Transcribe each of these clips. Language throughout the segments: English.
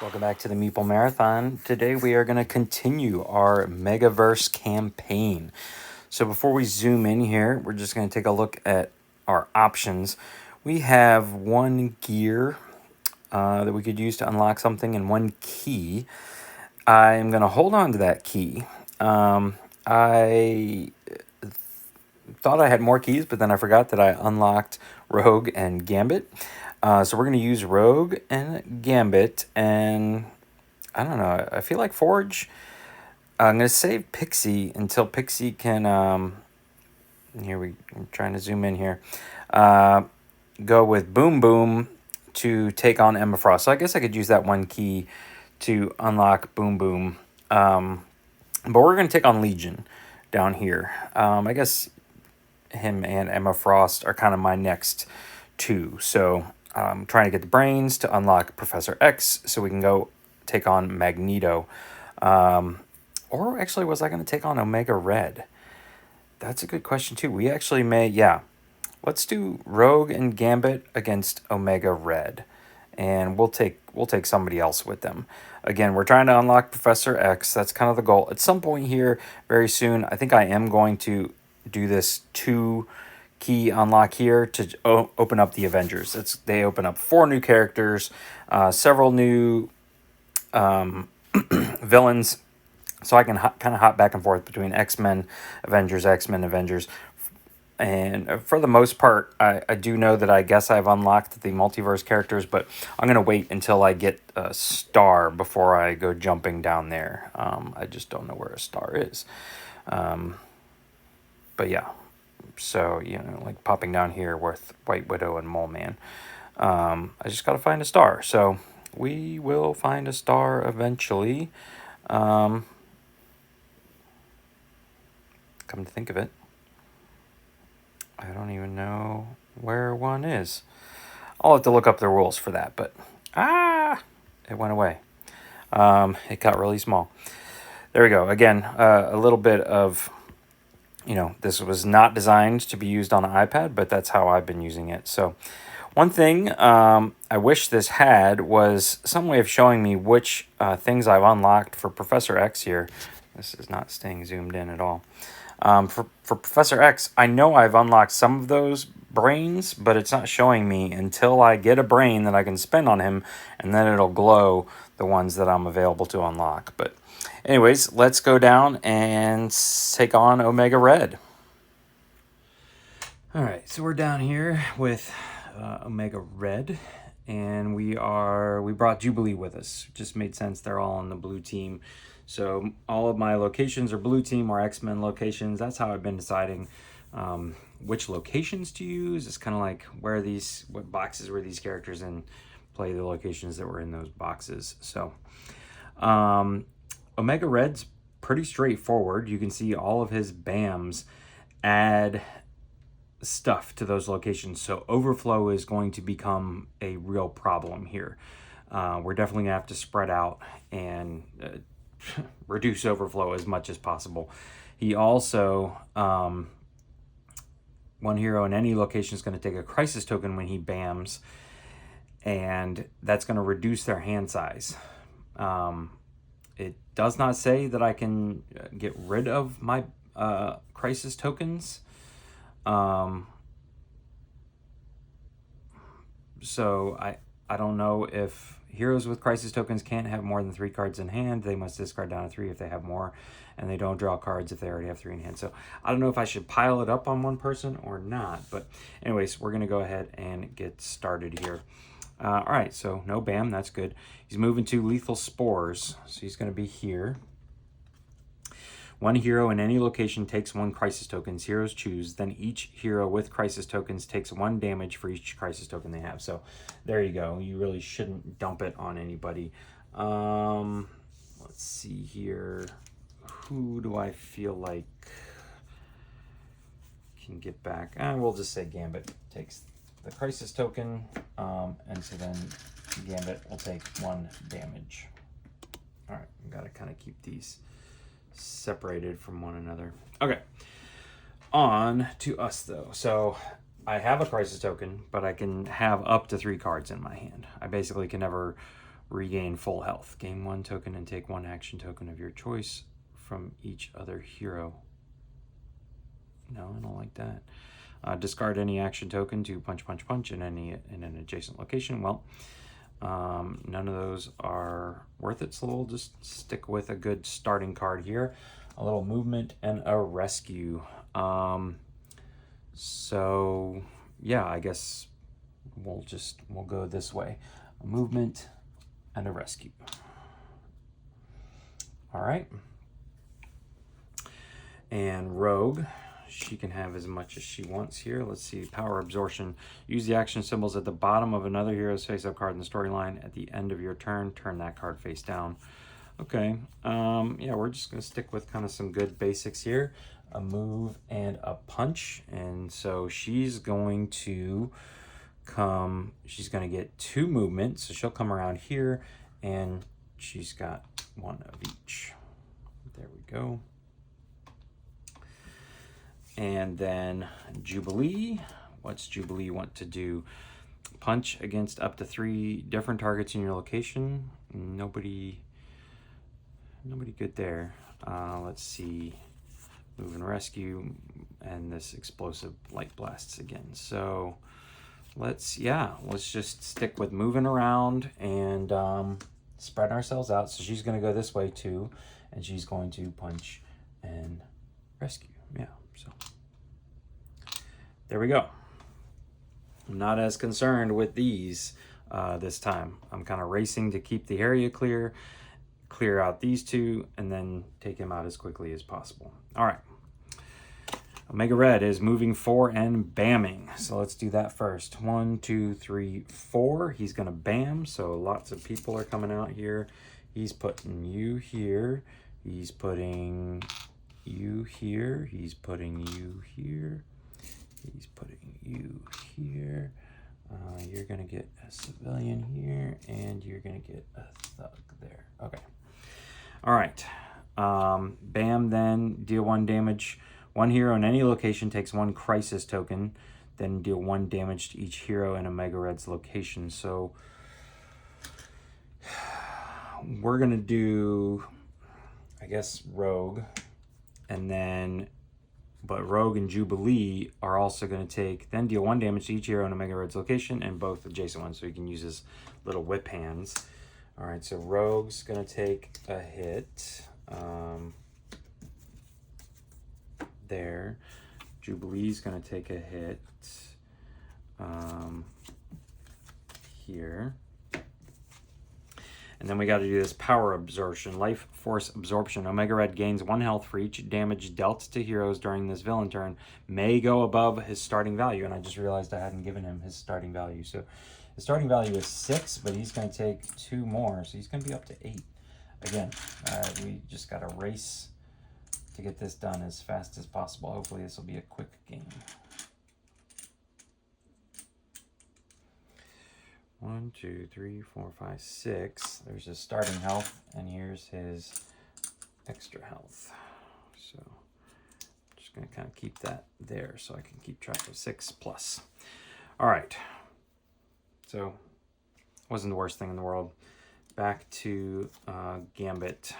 Welcome back to the Meeple Marathon. Today we are going to continue our Megaverse campaign. So before we zoom in here, we're just going to take a look at our options. We have one gear that we could use to unlock something and one key. I am going to hold on to that key. I thought I had more keys, but then I forgot that I unlocked Rogue and Gambit. So we're going to use Rogue and Gambit, and I don't know, I feel like Forge. I'm going to save Pixie until Pixie can, I'm trying to zoom in here, go with Boom Boom to take on Emma Frost. So I guess I could use that one key to unlock Boom Boom. But we're going to take on Legion down here. I guess him and Emma Frost are kind of my next two. So I'm trying to get the brains to unlock Professor X so we can go take on Magneto. Or actually, was I going to take on Omega Red? That's a good question too. We actually may, yeah. Let's do Rogue and Gambit against Omega Red. And we'll take somebody else with them. Again, we're trying to unlock Professor X. That's kind of the goal. At some point here, very soon, I think I am going to do this 2-key unlock here to open up the Avengers. They open up 4 new characters, several new villains, so I can kind of hop back and forth between X-Men, Avengers, X-Men, Avengers. And for the most part, I do know that I guess I've unlocked the multiverse characters, but I'm going to wait until I get a star before I go jumping down there. I just don't know where a star is. But yeah, so, like popping down here with White Widow and Mole Man. I just got to find a star. So we will find a star eventually. Come to think of it, I don't even know where one is. I'll have to look up the rules for that, but it went away. It got really small. There we go. Again, a little bit of, this was not designed to be used on an iPad, but that's how I've been using it. So one thing I wish this had was some way of showing me which things I've unlocked for Professor X here. This is not staying zoomed in at all. For Professor X, I know I've unlocked some of those brains, but it's not showing me until I get a brain that I can spend on him, and then it'll glow the ones that I'm available to unlock. But anyways, let's go down and take on Omega Red. All right, so we're down here with Omega Red, and we brought Jubilee with us. Just made sense. They're all on the blue team. So all of my locations are blue team or X-Men locations. That's how I've been deciding which locations to use. It's kind of like what boxes were these characters in, play the locations that were in those boxes. So Omega Red's pretty straightforward. You can see all of his BAMs add stuff to those locations. So overflow is going to become a real problem here. We're definitely gonna have to spread out and reduce overflow as much as possible. He also, one hero in any location is going to take a crisis token when he BAMs, and that's going to reduce their hand size. It does not say that I can get rid of my crisis tokens. So I don't know if heroes with crisis tokens can't have more than 3 cards in hand. They must discard down to 3 if they have more, and they don't draw cards if they already have 3 in hand. So I don't know if I should pile it up on one person or not. But anyways, we're going to go ahead and get started here. All right, so no BAM, that's good. He's moving to Lethal Spores, so he's going to be here. One hero in any location takes 1 crisis tokens. Heroes choose. Then each hero with crisis tokens takes 1 damage for each crisis token they have. So there you go. You really shouldn't dump it on anybody. Let's see here. Who do I feel like can get back? We'll just say Gambit takes the crisis token. And so then Gambit will take 1 damage. All right, I've got to kind of keep these separated from one another. Okay, on to us though. So I have a crisis token, but I can have up to 3 cards in my hand. I basically can never regain full health. Gain 1 token and take 1 action token of your choice from each other hero. No, I don't like that. Discard any action token to punch in an adjacent location. Well, none of those are worth it, so we'll just stick with a good starting card here. A little movement and a rescue. So yeah, I guess we'll go this way. A movement and a rescue. All right. And Rogue, she can have as much as she wants here. Let's see, power absorption. Use the action symbols at the bottom of another hero's face-up card in the storyline. At the end of your turn, turn that card face down. Okay, yeah, we're just gonna stick with kind of some good basics here. A move and a punch. And so she's going to she's gonna get 2 movements. So she'll come around here and she's got 1 of each. There we go. And then Jubilee. What's Jubilee want to do? Punch against up to 3 different targets in your location. Nobody good there. Let's see. Move and rescue, and this explosive light blasts again. So let's just stick with moving around and spread ourselves out. So she's going to go this way too, and she's going to punch and rescue. Yeah, so there we go. I'm not as concerned with these this time. I'm kind of racing to keep the area clear out these 2, and then take him out as quickly as possible. All right. Omega Red is moving 4 and bamming. So let's do that first. 1, 2, 3, 4. He's going to bam. So lots of people are coming out here. He's putting you here. He's putting you here. He's putting you here. He's putting you here. You're going to get a civilian here, and you're going to get a thug there. Okay. All right. Bam, then deal 1 damage. 1 hero in any location takes 1 crisis token, then deal 1 damage to each hero in Omega Red's location. So we're going to do, I guess, Rogue, and then, but Rogue and Jubilee are also going to then deal 1 damage to each hero in Omega Red's location and both adjacent ones, so he can use his little whip hands. All right, so Rogue's going to take a hit there. Jubilee's going to take a hit here. And then we got to do this power absorption, life force absorption. Omega Red gains 1 health for each damage dealt to heroes during this villain turn. May go above his starting value. And I just realized I hadn't given him his starting value. So his starting value is 6, but he's going to take 2 more. So he's going to be up to 8. Again, we just got to race to get this done as fast as possible. Hopefully this will be a quick game. 1, 2, 3, 4, 5, 6. There's his starting health, and here's his extra health. So I'm just going to kind of keep that there so I can keep track of 6 plus. All right. So wasn't the worst thing in the world. Back to Gambit.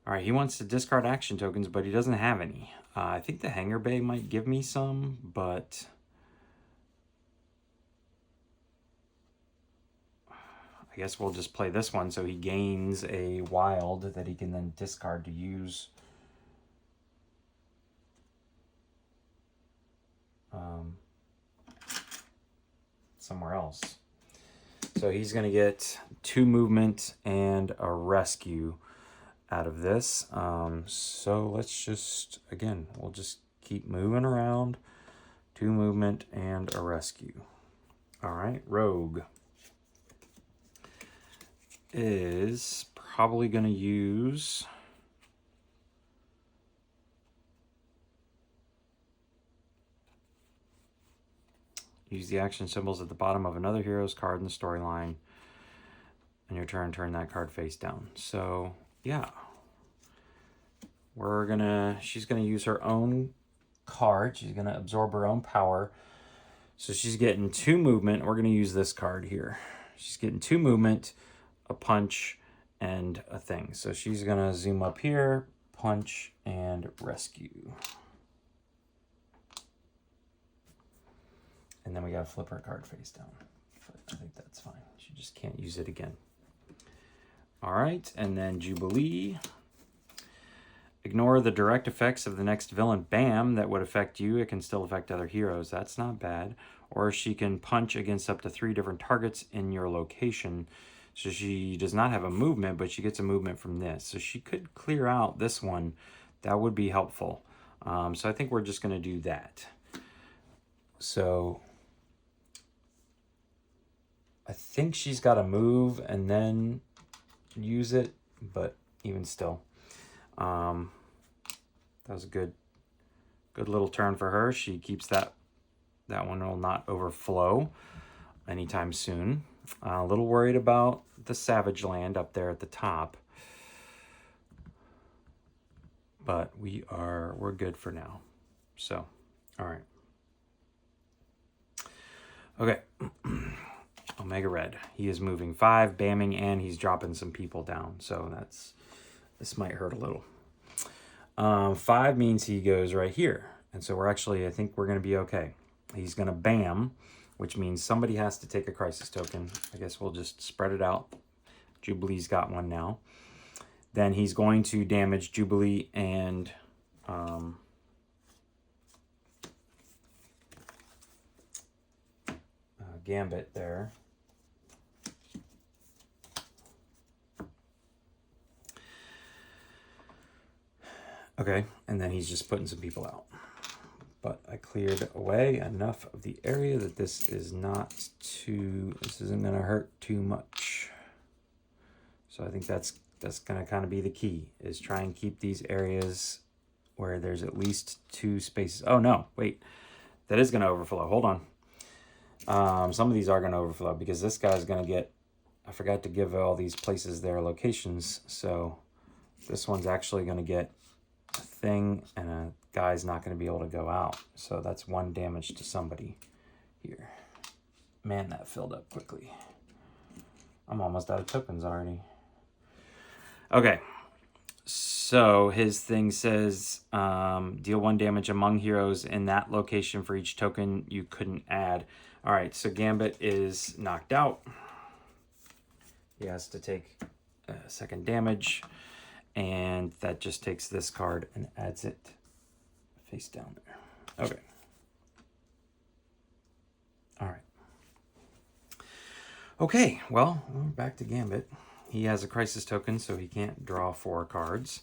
All right, he wants to discard action tokens, but he doesn't have any. I think the Hangar Bay might give me some, but I guess we'll just play this one so he gains a wild that he can then discard to use somewhere else. So he's going to get 2 movement and a rescue out of this. So let's just, again, we'll just keep moving around. 2 movement and a rescue. All right, Rogue is probably going to use the action symbols at the bottom of another hero's card in the storyline. On your turn, turn that card face down. So yeah, she's gonna use her own card. She's gonna absorb her own power. So she's getting 2 movement. We're gonna use this card here. She's getting 2 movement, a punch, and a thing. So she's going to zoom up here, punch, and rescue. And then we got to flip her card face down. But I think that's fine. She just can't use it again. All right, and then Jubilee. Ignore the direct effects of the next villain. Bam, that would affect you. It can still affect other heroes. That's not bad. Or she can punch against up to 3 different targets in your location. So she does not have a movement, but she gets a movement from this. So she could clear out this one. That would be helpful. So I think we're just going to do that. So I think she's got to move and then use it, but even still. That was a good little turn for her. She keeps that one will not overflow anytime soon. A little worried about the Savage Land up there at the top, but we're good for now. So, all right. Okay. Omega Red. He is moving 5, bamming, and he's dropping some people down. So this might hurt a little. 5 means he goes right here. And so I think we're going to be okay. He's going to bam, which means somebody has to take a crisis token. I guess we'll just spread it out. Jubilee's got one now. Then he's going to damage Jubilee and Gambit there. Okay, and then he's just putting some people out. But I cleared away enough of the area that this isn't going to hurt too much. So I think that's going to kind of be the key, is try and keep these areas where there's at least 2 spaces. Oh, no, wait. That is going to overflow. Hold on. Some of these are going to overflow because this guy's going to get... I forgot to give all these places their locations. So this one's actually going to get a thing, and a guy's not going to be able to go out. So that's 1 damage to somebody here. Man, that filled up quickly. I'm almost out of tokens already. Okay. So his thing says deal 1 damage among heroes in that location for each token you couldn't add. All right, so Gambit is knocked out. He has to take 2nd damage. And that just takes this card and adds it face down there. Okay. All right. Okay, well, we're back to Gambit. He has a crisis token, so he can't draw 4 cards.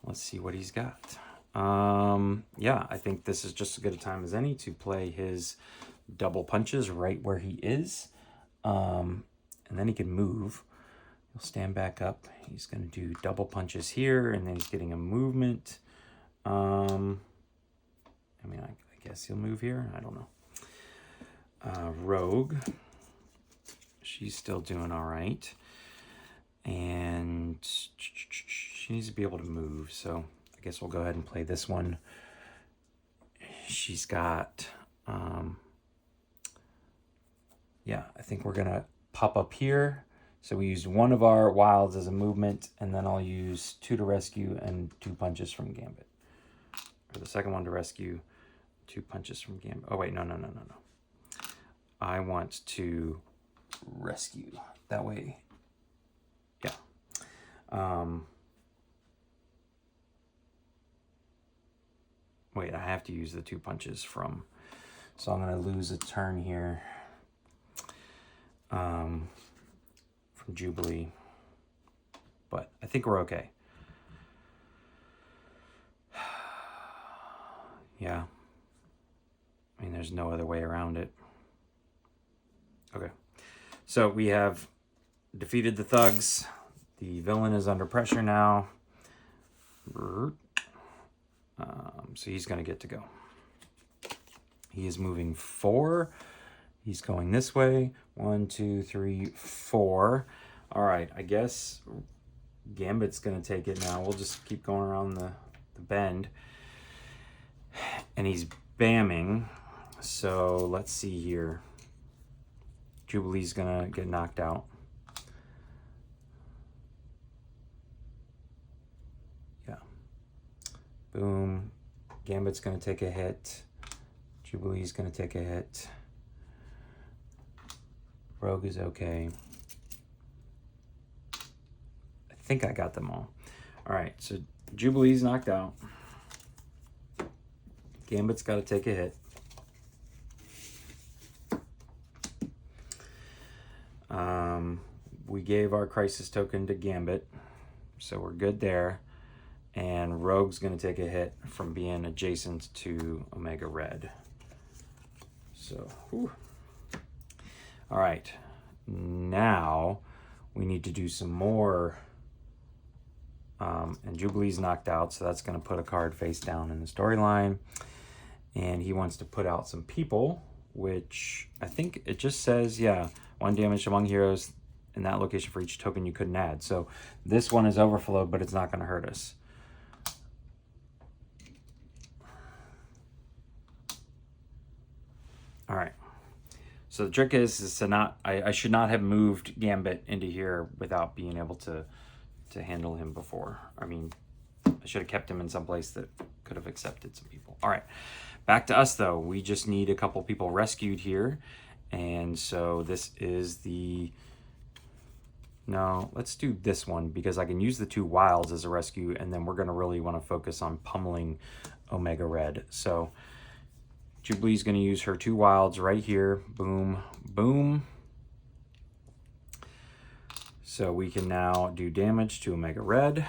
Let's see what he's got. Yeah, I think this is just as good a time as any to play his double punches right where he is. And then he can move. He'll stand back up. He's going to do double punches here, and then he's getting a movement. I guess he'll move here. I don't know. Rogue. She's still doing all right. And she needs to be able to move, so I guess we'll go ahead and play this one. She's got... yeah, I think we're going to pop up here. So we used 1 of our wilds as a movement, and then I'll use 2 to rescue and 2 punches from Gambit. Or the second one to rescue, 2 punches from Gambit. Oh, wait, no. I want to rescue. That way, yeah. Wait, I have to use the 2 punches from... So I'm going to lose a turn here. From Jubilee, but I think we're okay. Yeah, I mean, there's no other way around it. Okay, so we have defeated the thugs. The villain is under pressure now. So he's going to get to go. He is moving 4. He's going this way. 1, 2, 3, 4. All right, I guess Gambit's going to take it now. We'll just keep going around the bend. And he's bamming. So let's see here. Jubilee's gonna get knocked out. Yeah. Boom. Gambit's gonna take a hit. Jubilee's gonna take a hit. Rogue is okay. I think I got them all. All right, so Jubilee's knocked out. Gambit's got to take a hit. We gave our crisis token to Gambit, so we're good there. And Rogue's going to take a hit from being adjacent to Omega Red. So, whew. All right. Now we need to do some more. And Jubilee's knocked out, so that's going to put a card face down in the storyline. And he wants to put out some people, which I think it just says, yeah, 1 damage among heroes in that location for each token you couldn't add. So this one is overflowed, but it's not going to hurt us. All right. So the trick is to not, I should not have moved Gambit into here without being able to handle him before. I mean, I should have kept him in some place that could have accepted some people. All right, back to us though. We just need a couple people rescued here. And so this is the, no, let's do this one because I can use the 2 wilds as a rescue, and then we're gonna really wanna focus on pummeling Omega Red. So Jubilee's gonna use her 2 wilds right here. Boom, boom. So we can now do damage to Omega Red.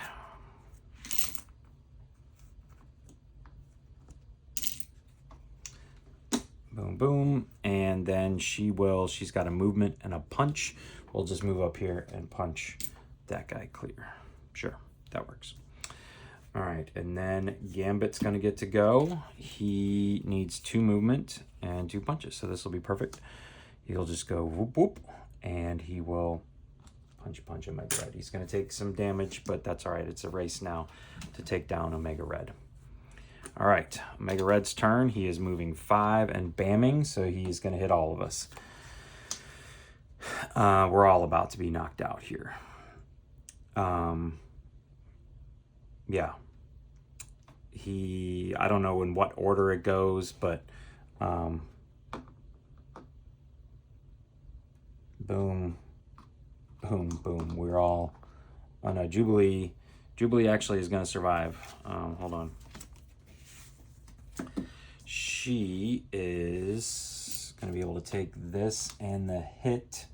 Boom, boom. And then she's got a movement and a punch. We'll just move up here and punch that guy clear. Sure, that works. All right, and then Gambit's gonna get to go. He needs 2 movement and 2 punches, so this will be perfect. He'll just go whoop, whoop, and he will punch Omega Red. He's going to take some damage, but that's all right. It's a race now to take down Omega Red. All right, Omega Red's turn. He is moving 5 and bamming, so he's going to hit all of us. We're all about to be knocked out here. Yeah. I don't know in what order it goes, but boom. Boom, boom. We're all, oh no, Jubilee actually is going to survive. Hold on. She is going to be able to take this and the hit.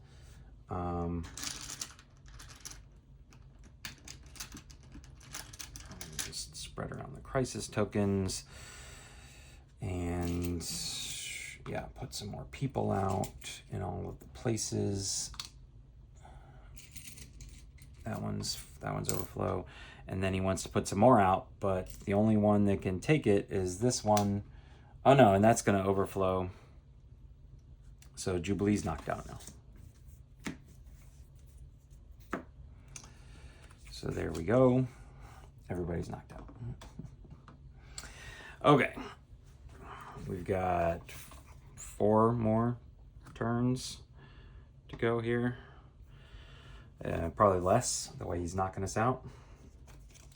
Just spread around the crisis tokens. And yeah, put some more people out in all of the places. That one's overflow. And then he wants to put some more out, but the only one that can take it is this one. Oh no, and that's gonna overflow. So Jubilee's knocked out now. So there we go. Everybody's knocked out. Okay. We've got 4 more turns to go here. Probably less, the way he's knocking us out.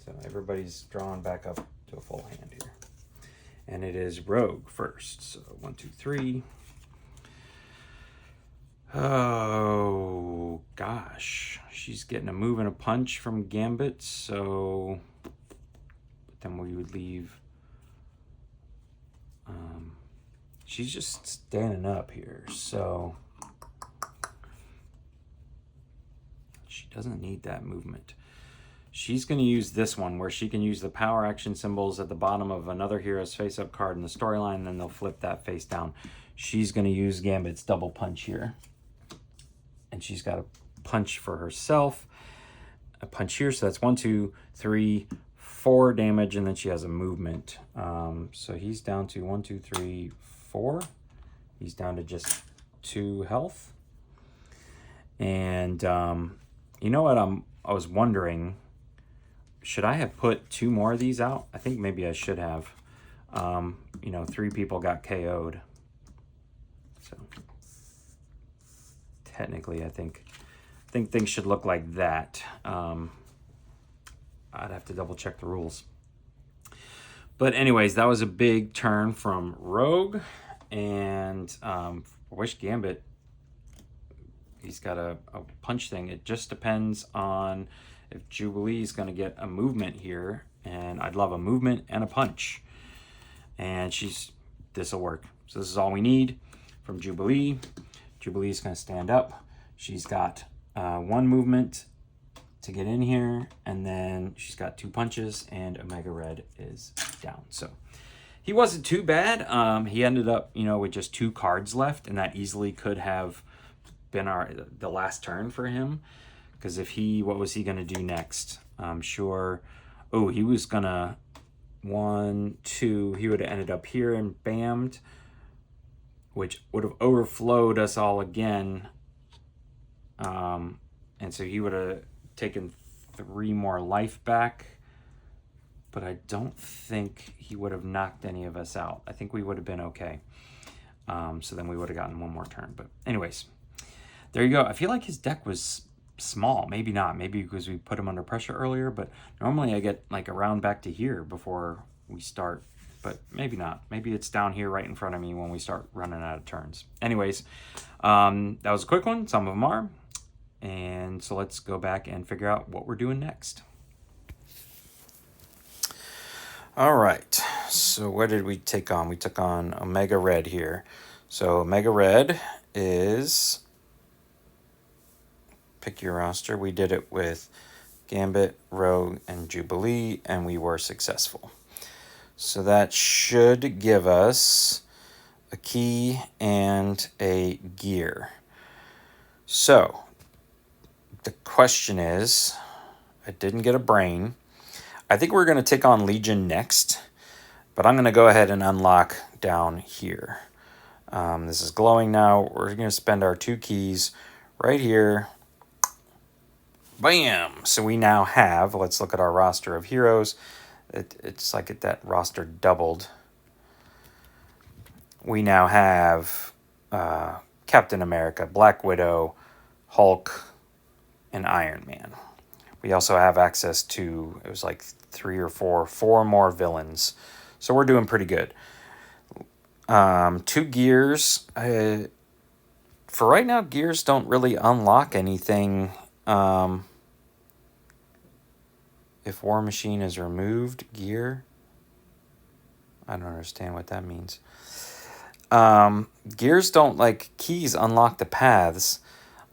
So everybody's drawn back up to a full hand here. And it is Rogue first. So 1, 2, 3. Oh, gosh. She's getting a move and a punch from Gambit, so... But then we would leave... she's just standing up here, so... She doesn't need that movement. She's going to use this one where she can use the power action symbols at the bottom of another hero's face-up card in the storyline, and then they'll flip that face down. She's going to use Gambit's double punch here. And she's got a punch for herself. A punch here, so that's 1, 2, 3, 4 damage, and then she has a movement. So he's down to 1, 2, 3, 4. He's down to just 2 health. And you know what? I was wondering, should I have put 2 more of these out? I think maybe I should have. You know, 3 people got KO'd. So technically, I think things should look like that. I'd have to double check the rules. But anyways, that was a big turn from Rogue, and I wish Gambit, he's got a punch thing. It just depends on if Jubilee is going to get a movement here, and I'd love a movement and a punch. And this will work. So this is all we need from Jubilee. Jubilee is going to stand up. She's got one movement to get in here, and then she's got 2 punches, and Omega Red is down. So he wasn't too bad. He ended up, with just 2 cards left, and that easily could have been the last turn for him. Because what was he gonna do next? I'm sure. Oh, he was gonna 1, 2. He would have ended up here and bammed, which would have overflowed us all again. And so he would have taken 3 more life back, but I don't think he would have knocked any of us out. I think we would have been okay. So then we would have gotten 1 more turn. But anyways, there you go. I feel like his deck was small. Maybe not. Maybe because we put him under pressure earlier, but normally I get like a round back to here before we start. But maybe not. Maybe it's down here right in front of me when we start running out of turns. Anyways, that was a quick one. Some of them are. And so let's go back and figure out what we're doing next. All right. So what did we take on? We took on Omega Red here. So Omega Red is... pick your roster. We did it with Gambit, Rogue, and Jubilee, and we were successful. So that should give us a key and a gear. So the question is, I didn't get a brain. I think we're going to take on Legion next, but I'm going to go ahead and unlock down here. This is glowing now. We're going to spend our 2 keys right here. Bam! So we now have, let's look at our roster of heroes. It's like that roster doubled. We now have Captain America, Black Widow, Hulk, and Iron Man. We also have access to, it was like 3 or 4 more villains. So we're doing pretty good. 2 gears. For right now, gears don't really unlock anything. If War Machine is removed, gear. I don't understand what that means. Gears don't, like, keys unlock the paths.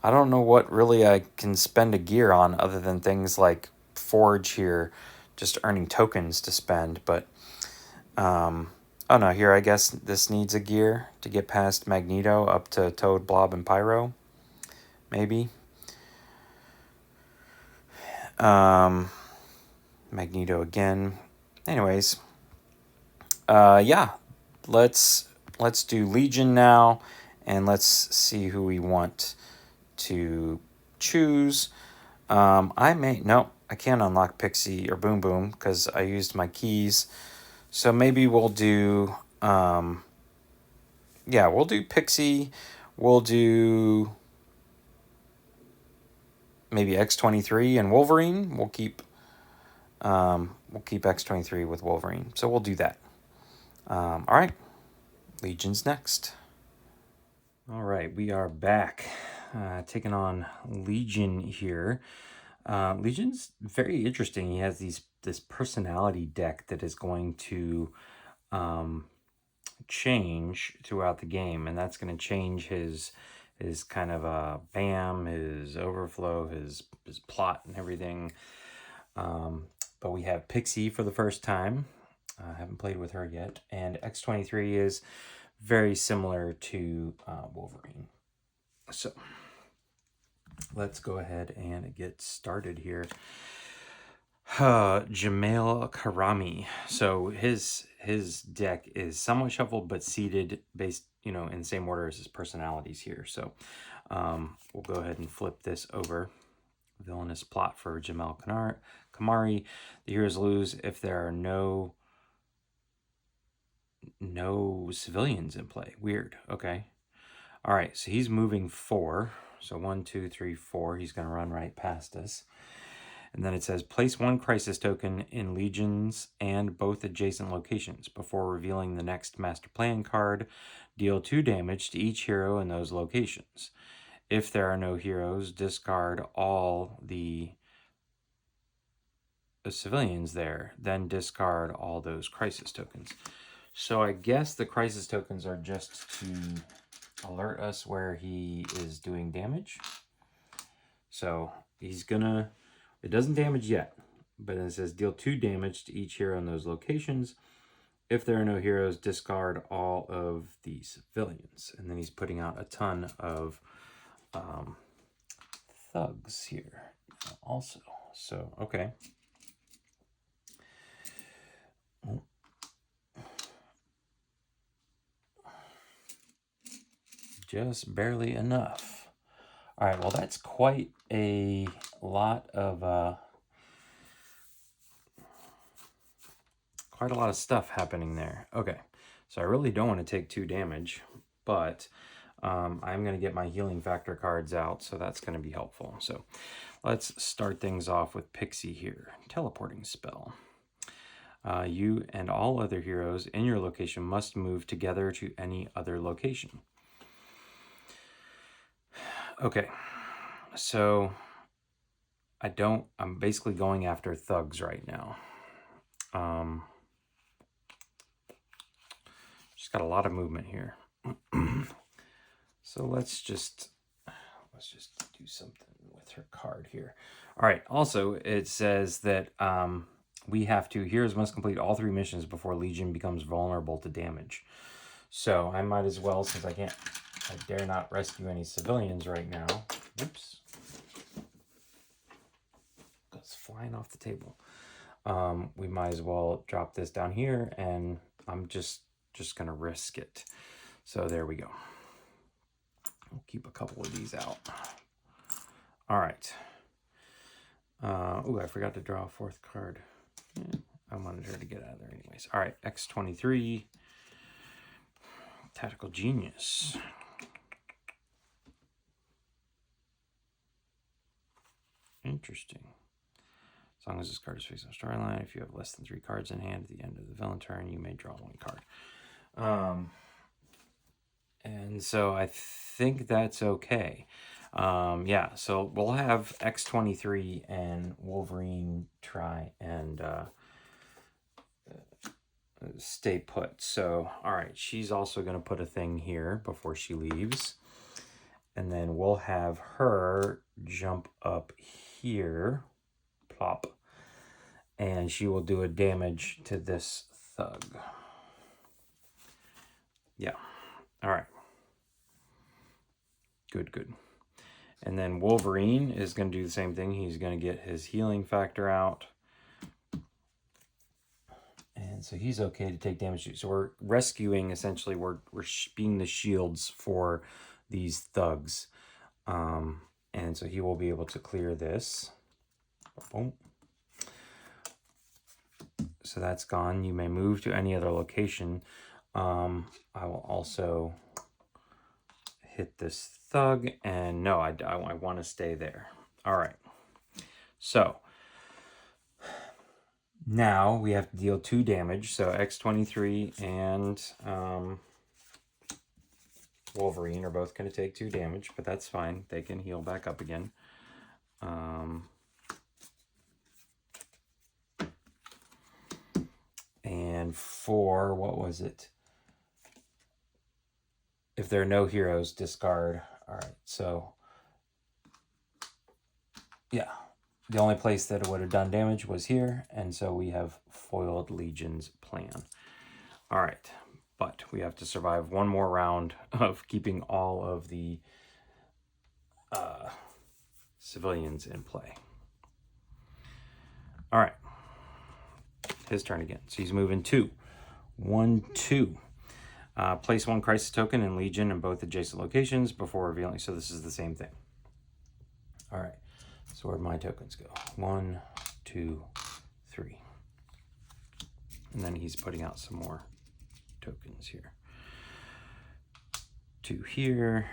I don't know what really I can spend a gear on other than things like Forge here, just earning tokens to spend. But, oh no, here I guess this needs a gear to get past Magneto up to Toad, Blob, and Pyro. Maybe. Magneto again. Anyways, yeah, let's do Legion now, and let's see who we want to choose. I can't unlock Pixie or Boom Boom because I used my keys. So maybe we'll do, we'll do Pixie. We'll do maybe X-23 and Wolverine. We'll keep X-23 with Wolverine. So we'll do that. All right. Legion's next. All right, we are back. Taking on Legion here. Legion's very interesting. He has this personality deck that is going to change throughout the game, and that's going to change his kind of BAM, his overflow, his plot and everything. But we have Pixie for the first time. I haven't played with her yet. And X-23 is very similar to Wolverine. So let's go ahead and get started here. Jamail Karami. So his deck is somewhat shuffled but seeded based, in the same order as his personalities here. So we'll go ahead and flip this over. Villainous plot for Jamel Kamari. The heroes lose if there are no civilians in play. Weird. Okay. All right. So he's moving 4. So 1, 2, 3, 4. He's going to run right past us. And then it says, place 1 crisis token in legions and both adjacent locations. Before revealing the next master plan card, deal 2 damage to each hero in those locations. If there are no heroes, discard all the civilians there, then discard all those crisis tokens. So I guess the crisis tokens are just to alert us where he is doing damage. So he's gonna, it doesn't damage yet, but it says deal 2 damage to each hero in those locations. If there are no heroes, discard all of the civilians. And then he's putting out a ton of thugs here also. So, okay. Just barely enough. All right, well, that's quite a lot of stuff happening there. Okay, so I really don't want to take 2 damage, but I'm going to get my healing factor cards out, so that's going to be helpful. So let's start things off with Pixie here. Teleporting spell. You and all other heroes in your location must move together to any other location. Okay, so I'm basically going after thugs right now. She's got a lot of movement here. So let's just do something with her card here. All right, also it says that heroes must complete all 3 missions before Legion becomes vulnerable to damage. So I might as well, since I dare not rescue any civilians right now. Oops. Goes flying off the table. We might as well drop this down here, and I'm just gonna risk it. So there we go. We'll keep a couple of these out. All right. Oh, I forgot to draw a 4th card. I wanted her to get out of there anyways. All right, X-23. Tactical Genius. Interesting. As long as this card is facing a storyline, if you have less than 3 cards in hand at the end of the villain turn, you may draw 1 card. And so I think that's okay. Yeah, so we'll have X-23 and Wolverine try and stay put. So, all right, she's also going to put a thing here before she leaves. And then we'll have her jump up here, plop, and she will do a damage to this thug. Yeah, all right. Good. And then Wolverine is going to do the same thing. He's going to get his healing factor out. And so he's okay to take damage. So we're rescuing, essentially, we're being the shields for these thugs. And so he will be able to clear this. Boom. So that's gone. You may move to any other location. I will also hit this thug, and no, I want to stay there. All right. So now we have to deal 2 damage. So X-23 and Wolverine are both going to take 2 damage, but that's fine. They can heal back up again. And for, what was it? If there are no heroes, discard. All right, so yeah, the only place that it would have done damage was here, and so we have foiled Legion's plan. All right, but we have to survive 1 more round of keeping all of the civilians in play. All right, his turn again. So he's moving 2. 1, 2. Place 1 crisis token in Legion in both adjacent locations before revealing. So this is the same thing. All right. So where'd my tokens go? 1, 2, 3. And then he's putting out some more tokens here. 2 here.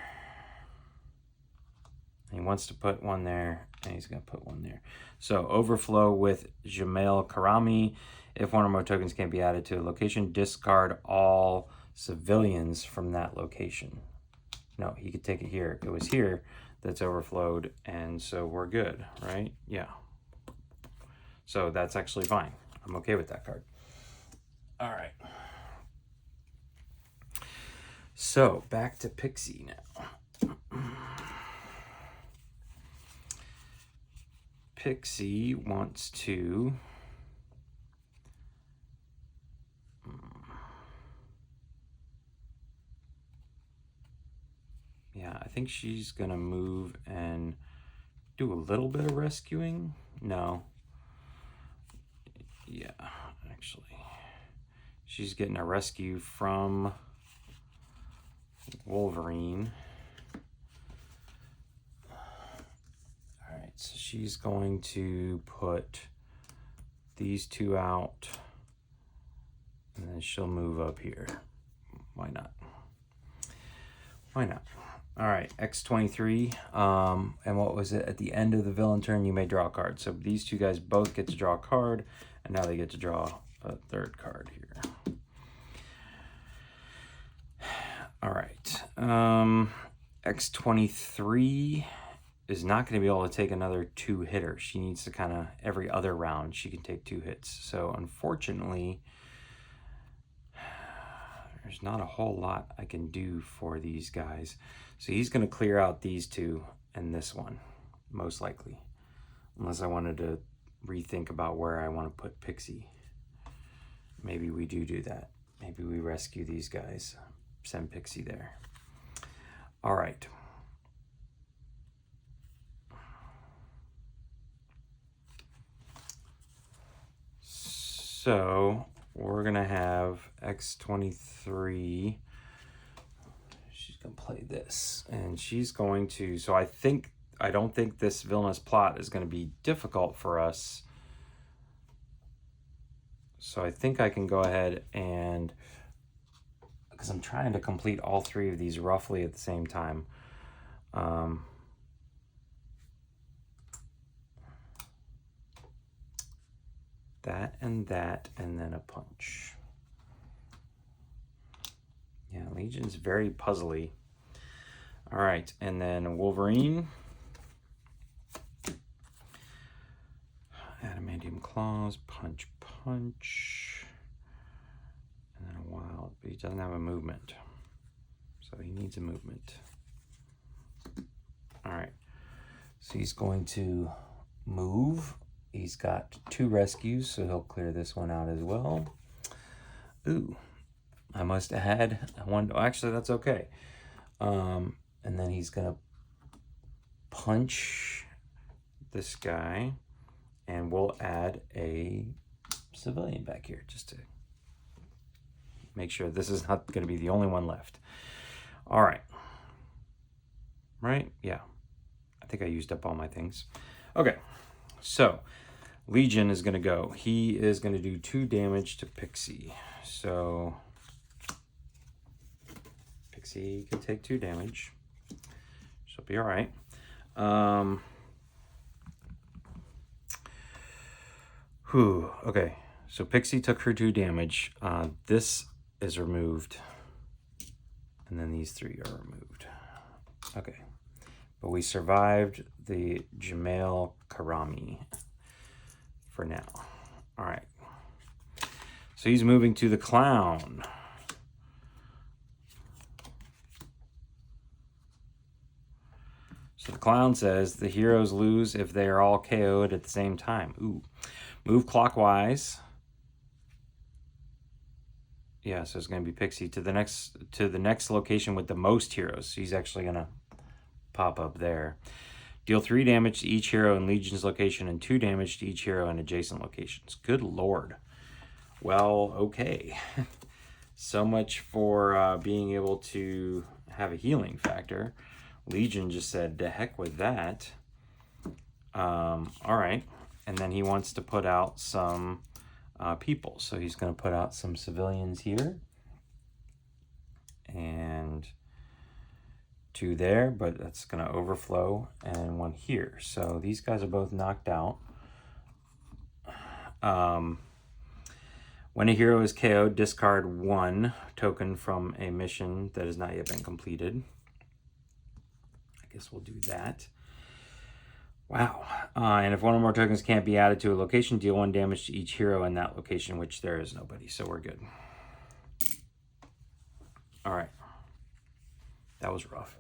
He wants to put one there, and he's going to put one there. So overflow with Jamel Karami. If one or more tokens can't be added to a location, discard all civilians from that location. No, he could take it here. It was here that's overflowed, and so we're good, right? Yeah. So that's actually fine. I'm okay with that card. All right. So back to Pixie now. Pixie wants to yeah, I think she's gonna move and do a little bit of rescuing. No. Yeah, actually. She's getting a rescue from Wolverine. Alright, so she's going to put these two out, and then she'll move up here. Why not? Why not? Alright, X23. And what was it? At the end of the villain turn, you may draw a card. So these two guys both get to draw a card, and now they get to draw a third card here. Alright. X23 is not going to be able to take another 2-hitter. She needs to kind of, every other round, she can take 2 hits. So unfortunately, there's not a whole lot I can do for these guys. So he's going to clear out these two and this one, most likely. Unless I wanted to rethink about where I want to put Pixie. Maybe we do that. Maybe we rescue these guys. Send Pixie there. All right. So we're going to have X23. She's going to play this. And she's going to... So I don't think this villainous plot is going to be difficult for us. So I think I can go ahead and... Because I'm trying to complete all 3 of these roughly at the same time. That, and then a punch. Yeah, Legion's very puzzly. All right, and then Wolverine. Adamantium claws, punch. And then a wild, but he doesn't have a movement. So he needs a movement. All right, so he's going to move. He's got 2 rescues, so he'll clear this one out as well. Ooh, I must have had one. Actually, that's okay. And then he's going to punch this guy, and we'll add a civilian back here just to make sure this is not going to be the only one left. All right. Right? Yeah. I think I used up all my things. Okay. So, Legion is going to go. He is going to do 2 damage to Pixie. So, Pixie can take 2 damage. She'll be all right. Okay. So, Pixie took her 2 damage. This is removed. And then these 3 are removed. Okay. But we survived the Jamel Karami for now. All right. So he's moving to the clown. So the clown says the heroes lose if they are all KO'd at the same time. Ooh. Move clockwise. Yeah, so it's going to be Pixie to the next location with the most heroes. So he's actually going to pop up there. Deal 3 damage to each hero in Legion's location and 2 damage to each hero in adjacent locations. Good lord. Well, okay. So much for being able to have a healing factor. Legion just said, the heck with that. All right. And then he wants to put out some people. So he's going to put out some civilians here. And 2 there, but that's going to overflow, and 1 here. So these guys are both knocked out. When a hero is KO'd, discard 1 token from a mission that has not yet been completed. I guess we'll do that. Wow. And if 1 or more tokens can't be added to a location, deal 1 damage to each hero in that location, which there is nobody, so we're good. All right. That was rough.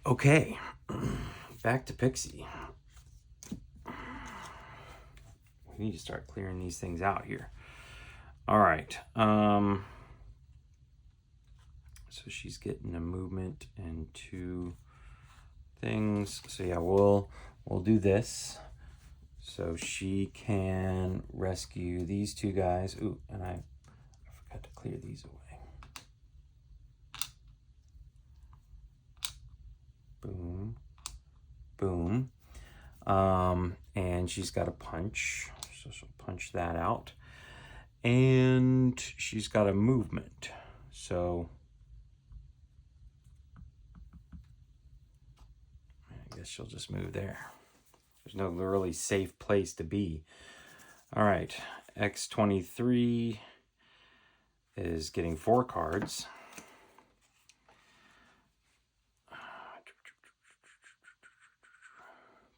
Okay. Back to Pixie. We need to start clearing these things out here. All right. So she's getting a movement and 2 things. So yeah, we'll do this. So she can rescue these 2 guys. Ooh, and I forgot to clear these away. Boom. Boom. And she's got a punch. So she'll punch that out. And she's got a movement. So I guess she'll just move there. There's no really safe place to be. All right, X23 is getting 4 cards.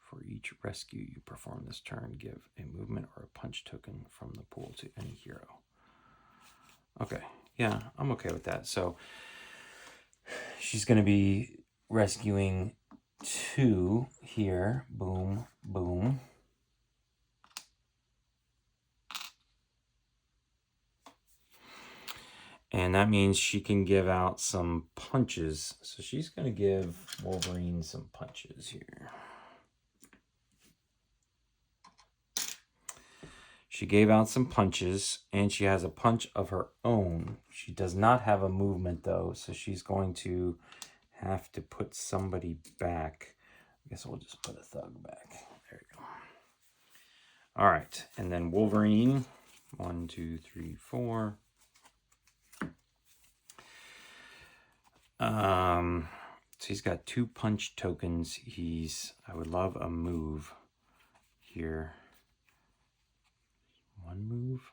For each rescue you perform this turn, give a movement or a punch token from the pool to any hero. Okay, yeah, I'm okay with that. So she's going to be rescuing 2 here. Boom, boom. And that means she can give out some punches. So she's going to give Wolverine some punches here. She gave out some punches, and she has a punch of her own. She does not have a movement, though, so she's going to have to put somebody back. I guess we'll just put a thug back. There you go. All right, and then Wolverine. 1, 2, 3, 4. So he's got 2 punch tokens. I would love a move here. 1 move?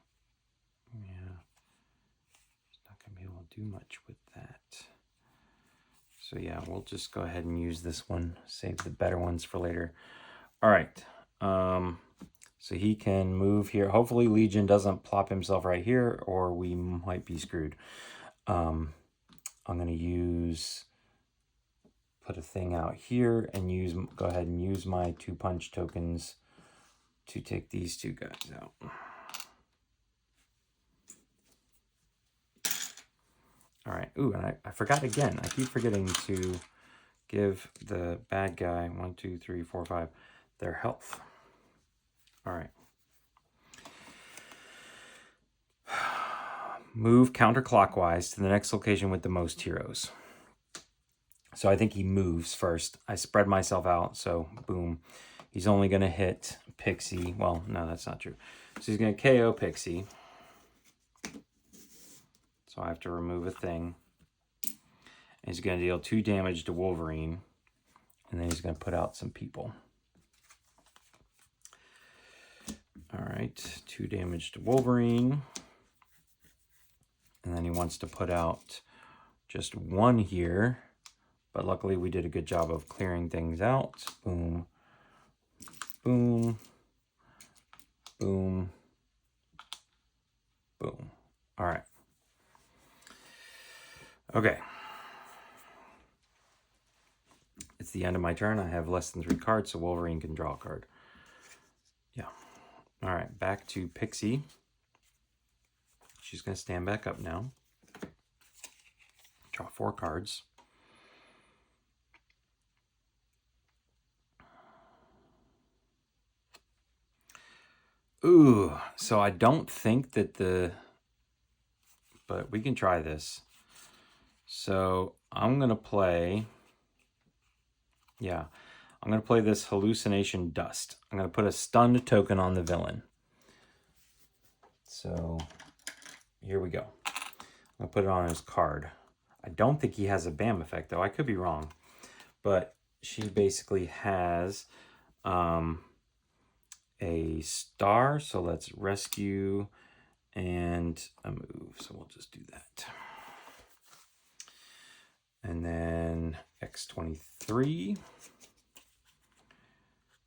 Yeah. He's not going to be able to do much with that. So yeah, we'll just go ahead and use this one. Save the better ones for later. All right. So he can move here. Hopefully Legion doesn't plop himself right here, or we might be screwed. I'm going to put a thing out here and go ahead and use my 2 punch tokens to take these 2 guys out. All right. Ooh, and I forgot again. I keep forgetting to give the bad guy 1, 2, 3, 4, 5 their health. All right. Move counterclockwise to the next location with the most heroes. So I think he moves first. I spread myself out, so boom. He's only going to hit Pixie. Well, no, that's not true. So he's going to KO Pixie. So I have to remove a thing. And he's going to deal 2 damage to Wolverine. And then he's going to put out some people. All right, 2 damage to Wolverine. And then he wants to put out just 1 here. But luckily we did a good job of clearing things out. Boom, boom, boom, boom. All right. Okay. It's the end of my turn. I have less than 3 cards, so Wolverine can draw a card. Yeah. All right, back to Pixie. She's going to stand back up now. Draw 4 cards. Ooh, so I don't think that but we can try this. So I'm going to play, I'm going to play this Hallucination Dust. I'm going to put a stunned token on the villain. So here we go. I'll put it on his card. I don't think he has a BAM effect, though. I could be wrong. But she basically has a star. So let's rescue and a move. So we'll just do that. And then X23.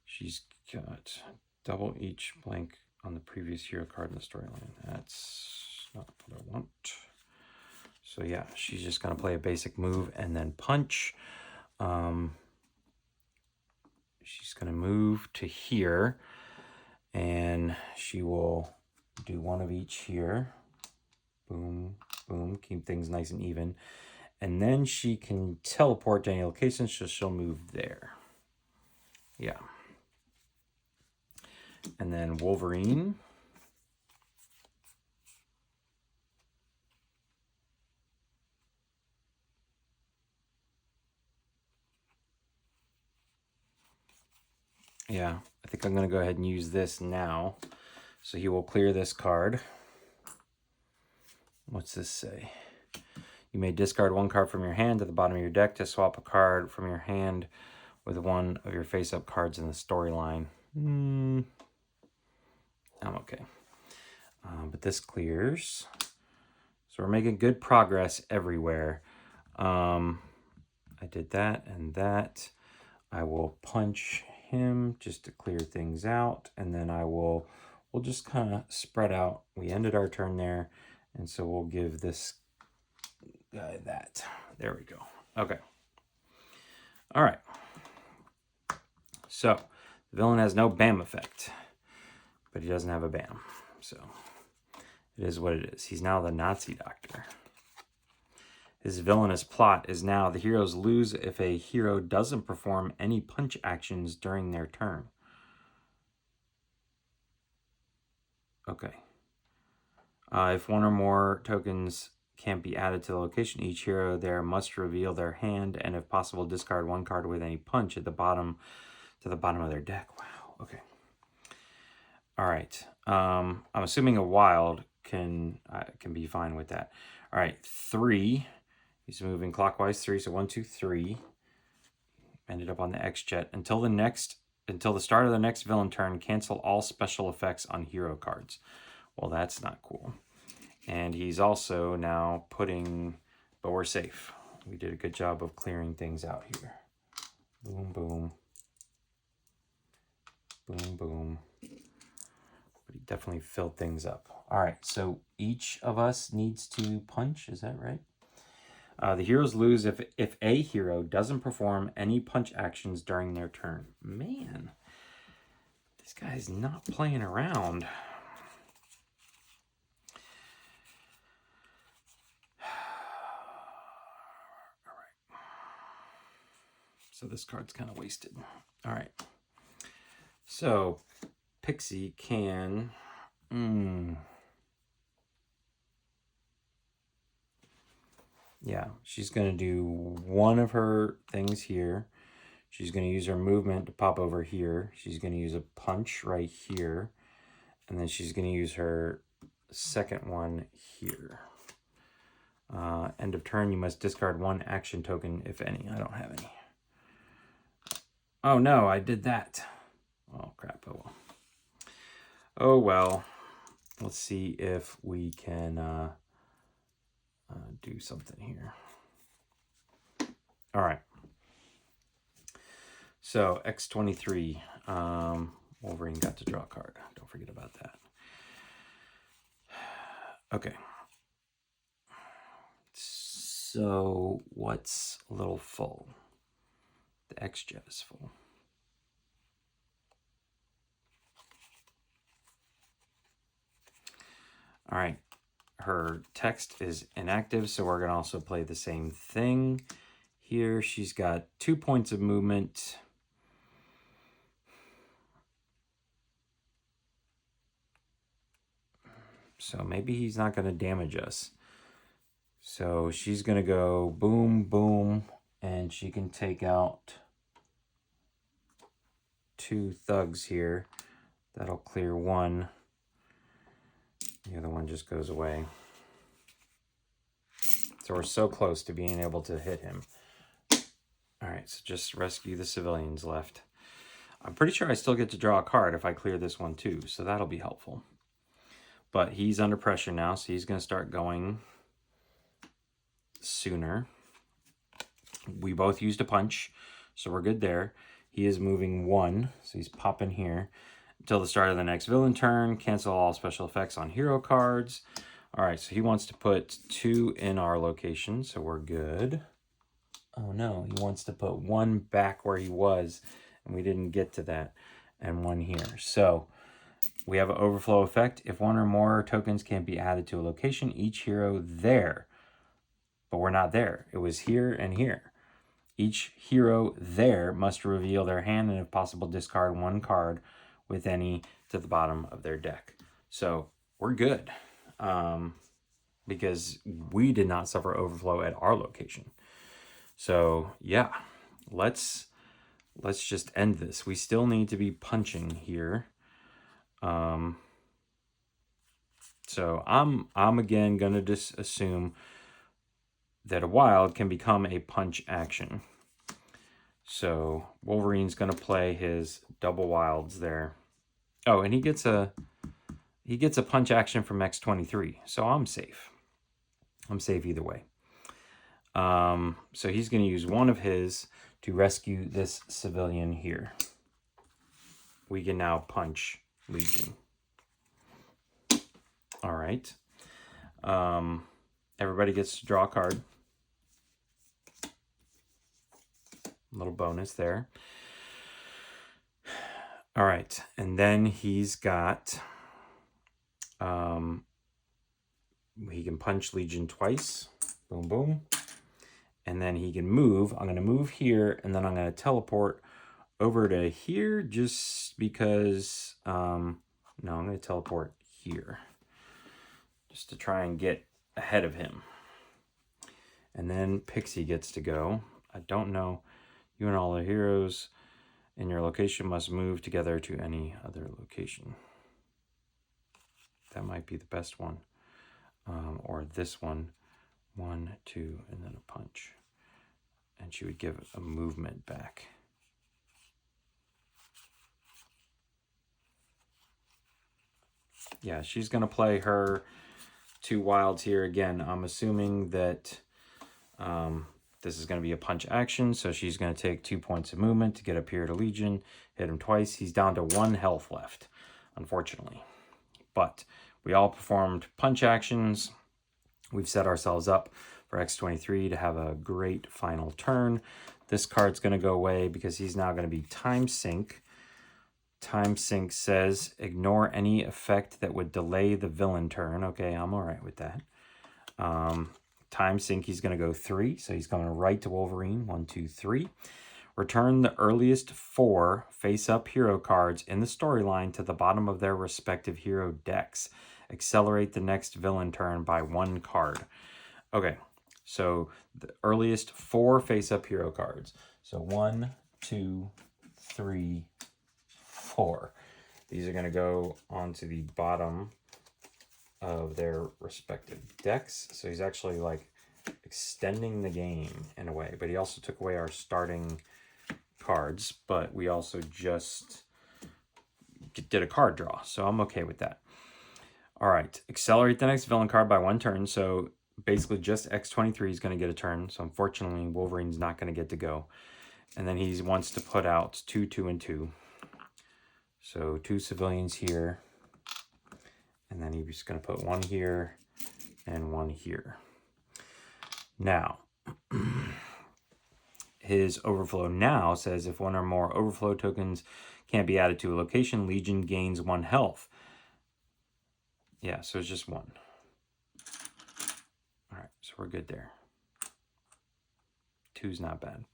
She's got double each blank on the previous hero card in the storyline. That's not what I want. So yeah, she's just going to play a basic move and then punch. She's going to move to here, and she will do one of each here. Boom, boom, keep things nice and even. And then she can teleport to any location, so she'll move there. Yeah. And then Wolverine. Yeah, I think I'm going to go ahead and use this now. So he will clear this card. What's this say? You may discard one card from your hand to the bottom of your deck to swap a card from your hand with one of your face-up cards in the storyline. I'm okay. But this clears. So we're making good progress everywhere. I did that and that. I will punch him just to clear things out, and then we'll just kind of spread out. We ended our turn there, and so we'll give this guy that. There we go. Okay. All right. So the villain has no BAM effect, but he doesn't have a BAM. So it is what it is. He's now the Nazi doctor. His villainous plot is now the heroes lose if a hero doesn't perform any punch actions during their turn. Okay. If one or more tokens can't be added to the location, each hero there must reveal their hand and, if possible, discard one card with any punch at the bottom to the bottom of their deck. Wow. Okay. All right. I'm assuming a wild can be fine with that. All right. 3. He's moving clockwise 3. So 1, 2, 3. Ended up on the X jet until the start of the next villain turn. Cancel all special effects on hero cards. Well, that's not cool. And he's also now putting, but we're safe. We did a good job of clearing things out here. Boom, boom. Boom, boom. But he definitely filled things up. All right, so each of us needs to punch. Is that right? The heroes lose if a hero doesn't perform any punch actions during their turn. Man, this guy's not playing around. All right. So this card's kind of wasted. All right. So Pixie can... Yeah, she's going to do one of her things here. She's going to use her movement to pop over here. She's going to use a punch right here. And then she's going to use her second one here. End of turn, you must discard one action token, if any. I don't have any. Oh, no, I did that. Oh, crap. Oh, well. Oh, well. Let's see if we can do something here. All right. So X23, Wolverine got to draw a card. Don't forget about that. Okay. So what's a little full? The X-Jet is full. All right. Her text is inactive, so we're going to also play the same thing. Here, she's got 2 points of movement. So maybe he's not going to damage us. So she's going to go boom, boom, and she can take out 2 thugs here. That'll clear 1. The other one just goes away. So we're so close to being able to hit him. All right, so just rescue the civilians left. I'm pretty sure I still get to draw a card if I clear this one too, so that'll be helpful. But he's under pressure now, so he's going to start going sooner. We both used a punch, so we're good there. He is moving 1, so he's popping here. Until the start of the next villain turn, cancel all special effects on hero cards. All right, so he wants to put 2 in our location, so we're good. Oh no, he wants to put 1 back where he was, and we didn't get to that, and 1 here. So we have an overflow effect. If 1 or more tokens can't be added to a location, each hero there, but we're not there. It was here and here. Each hero there must reveal their hand and if possible discard 1 card with any to the bottom of their deck. So we're good because we did not suffer overflow at our location. So yeah, let's just end this. We still need to be punching here. So I'm again gonna just assume that a wild can become a punch action. So Wolverine's gonna play his double wilds there. Oh, and he gets a punch action from X23, so I'm safe. I'm safe either way. So he's gonna use 1 of his to rescue this civilian here. We can now punch Legion. All right. Everybody gets to draw a card. Little bonus there. All right, and then he's got, he can punch Legion twice. Boom, boom. And then he can move. I'm going to move here, and then I'm going to teleport over to here just because, no, I'm going to teleport here just to try and get ahead of him. And then Pixie gets to go. I don't know. You and all the heroes in your location must move together to any other location. That might be the best one. Or this one. 1, 2, and then a punch. And she would give a movement back. Yeah, she's going to play her 2 wilds here again. I'm assuming that this is going to be a punch action, so she's going to take 2 points of movement to get up here to Legion, hit him twice. He's down to 1 health left, unfortunately. But we all performed punch actions. We've set ourselves up for X23 to have a great final turn. This card's going to go away because he's now going to be Time Sync. Time Sync says, ignore any effect that would delay the villain turn. Okay, I'm all right with that. Time Sync, he's going to go 3, so he's going right to Wolverine. 1, 2, 3. Return the earliest 4 face-up hero cards in the storyline to the bottom of their respective hero decks. Accelerate the next villain turn by 1 card. Okay, so the earliest 4 face-up hero cards. So 1, 2, 3, 4. These are going to go onto the bottom of their respective decks. So he's actually like extending the game in a way, but he also took away our starting cards, but we also just did a card draw, so I'm okay with that. All right, accelerate the next villain card by 1 turn. So basically just X23 is going to get a turn, so unfortunately Wolverine's not going to get to go. And then he wants to put out 2, 2, and 2. So 2 civilians here, and then he's going to put 1 here and 1 here. Now, his overflow now says if 1 or more overflow tokens can't be added to a location, Legion gains 1 health. Yeah, so it's just 1. All right, so we're good there. 2's not bad.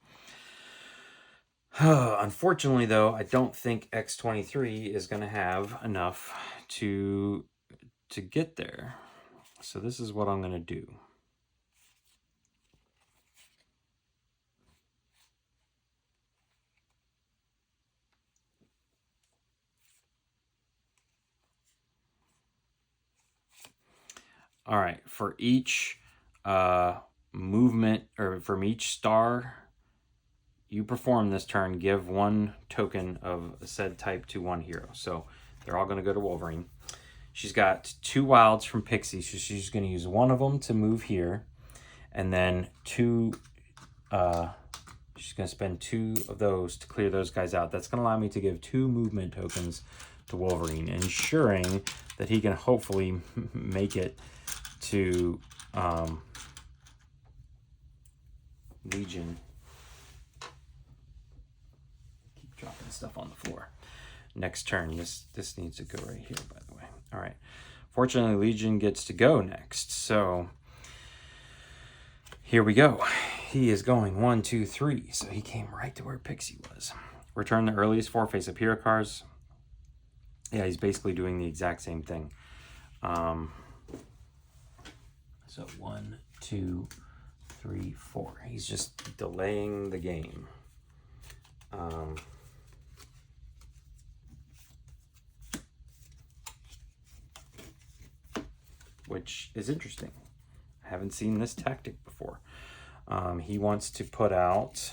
Unfortunately, though, I don't think X23 is going to have enough to get there. So this is what I'm going to do. All right, for each movement, or from each star you perform this turn, give 1 token of said type to 1 hero. So they're all going to go to Wolverine. She's got 2 wilds from Pixie, so she's going to use 1 of them to move here, and then 2. She's going to spend 2 of those to clear those guys out. That's going to allow me to give 2 movement tokens to Wolverine, ensuring that he can hopefully make it to Legion. Keep dropping stuff on the floor. Next turn. This needs to go right here, by the way. All right. Fortunately, Legion gets to go next. So here we go. He is going 1, 2, 3. So he came right to where Pixie was. Return the earliest 4 face-up hero cards. Yeah, he's basically doing the exact same thing. So 1, 2, 3, 4. He's just delaying the game. Which is interesting. I haven't seen this tactic before. He wants to put out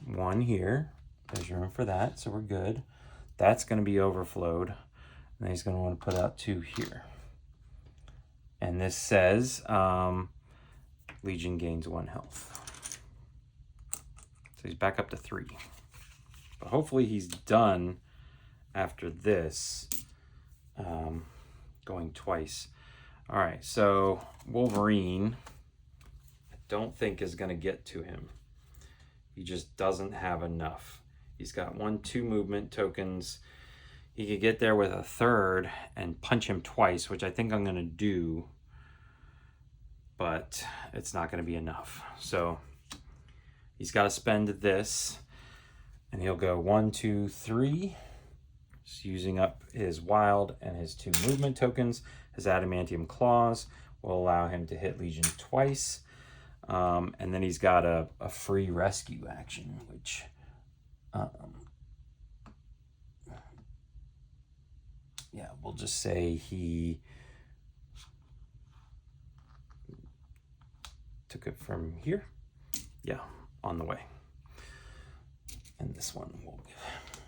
1 here. There's room for that, so we're good. That's going to be overflowed. And he's going to want to put out 2 here. And this says Legion gains 1 health. So he's back up to 3. But hopefully he's done after this, going twice. All right, so Wolverine, I don't think is going to get to him. He just doesn't have enough. He's got 1, 2 movement tokens. He could get there with a 3rd and punch him twice, which I think I'm going to do, but it's not going to be enough. So he's got to spend this, and he'll go 1, 2, 3, just using up his wild and his 2 movement tokens. His adamantium claws will allow him to hit Legion twice. And then he's got a free rescue action, which yeah, we'll just say he took it from here. Yeah, on the way. And this one we'll give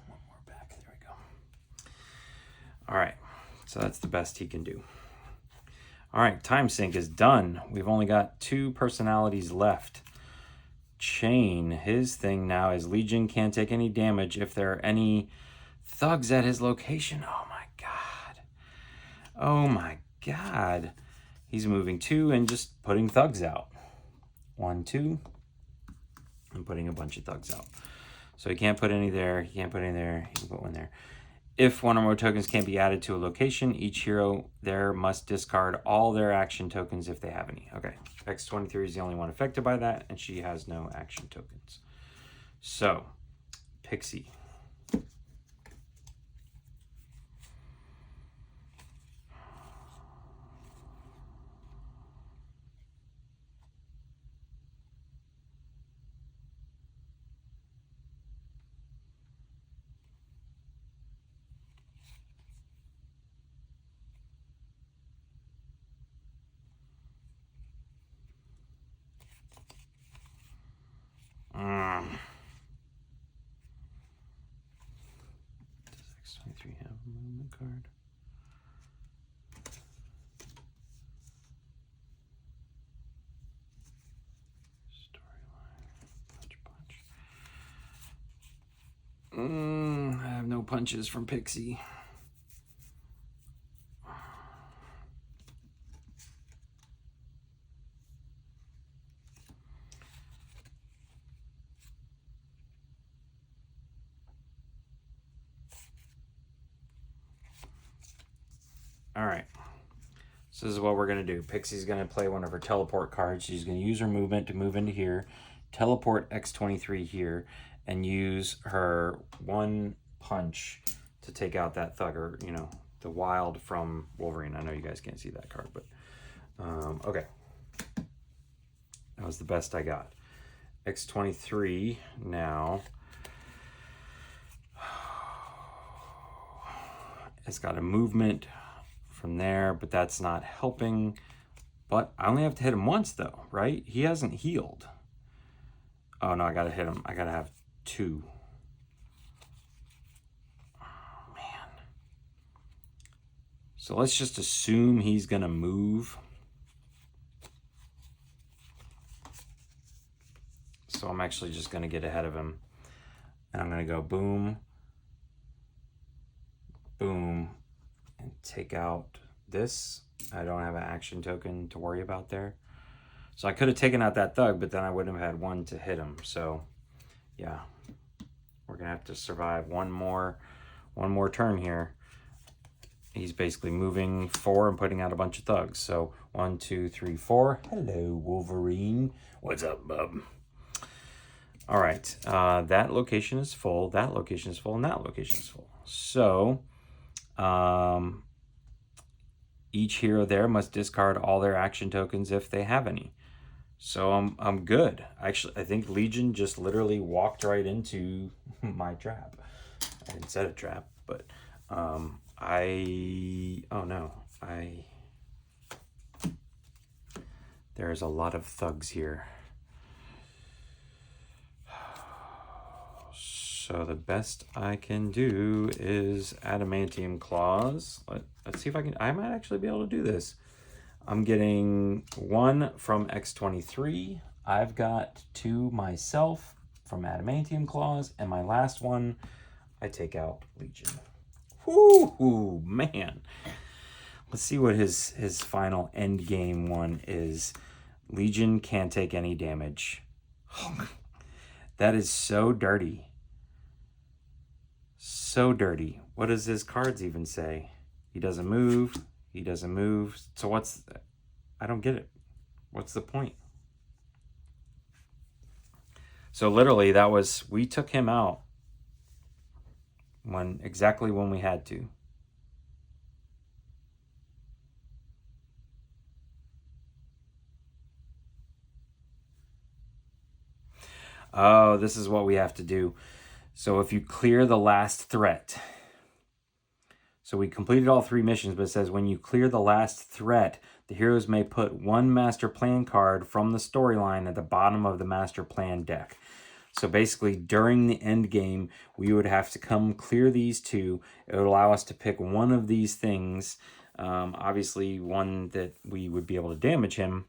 1 more back. There we go. All right, so that's the best he can do. All right, time sync is done. We've only got 2 personalities left. Chain, his thing now is Legion can't take any damage if there are any thugs at his location. Oh my god. Oh my god. He's moving 2 and just putting thugs out. 1, 2, and putting a bunch of thugs out. So he can't put any there, he can't put any there, he can put 1 there. If 1 or more tokens can't be added to a location, each hero there must discard all their action tokens if they have any. Okay, X23 is the only one affected by that, and she has no action tokens. So, Pixie. Does X23 have a movement card? Storyline. Punch. I have no punches from Pixie. All right, so this is what we're going to do. Pixie's going to play one of her teleport cards. She's going to use her movement to move into here, teleport X23 here, and use her 1 punch to take out that thug, or, you know, the wild from Wolverine. I know you guys can't see that card, but okay. That was the best I got. X23 now. It's got a movement from there, but that's not helping But I only have to hit him once, though, right? He hasn't healed. Oh, no, I gotta hit him. I gotta have 2. Oh, man. So let's just assume he's gonna move. So I'm actually just gonna get ahead of him. And I'm gonna go boom, boom, and take out this. I don't have an action token to worry about there. So I could have taken out that thug, but then I wouldn't have had 1 to hit him. So yeah, we're gonna have to survive one more turn here. He's basically moving 4 and putting out a bunch of thugs. So 1, 2, 3, 4. Hello, Wolverine. What's up, bub? All right, that location is full, that location is full, and that location is full. So each hero there must discard all their action tokens if they have any. So I'm good. Actually, I think Legion just literally walked right into my trap. I didn't set a trap, but oh no, there's a lot of thugs here. So the best I can do is adamantium claws. Let's see if I can. I might actually be able to do this. I'm getting 1 from X23. I've got 2 myself from adamantium claws, and my last one, I take out Legion. Whoo, man. Let's see what his final end game one is. Legion can't take any damage. That is so dirty. So dirty. What does his cards even say? He doesn't move. He doesn't move. So I don't get it. What's the point? So literally we took him out exactly when we had to. Oh, this is what we have to do. So if you clear the last threat. So we completed all 3 missions, but it says when you clear the last threat, the heroes may put 1 master plan card from the storyline at the bottom of the master plan deck. So basically, during the end game, we would have to come clear these 2. It would allow us to pick one of these things, obviously one that we would be able to damage him,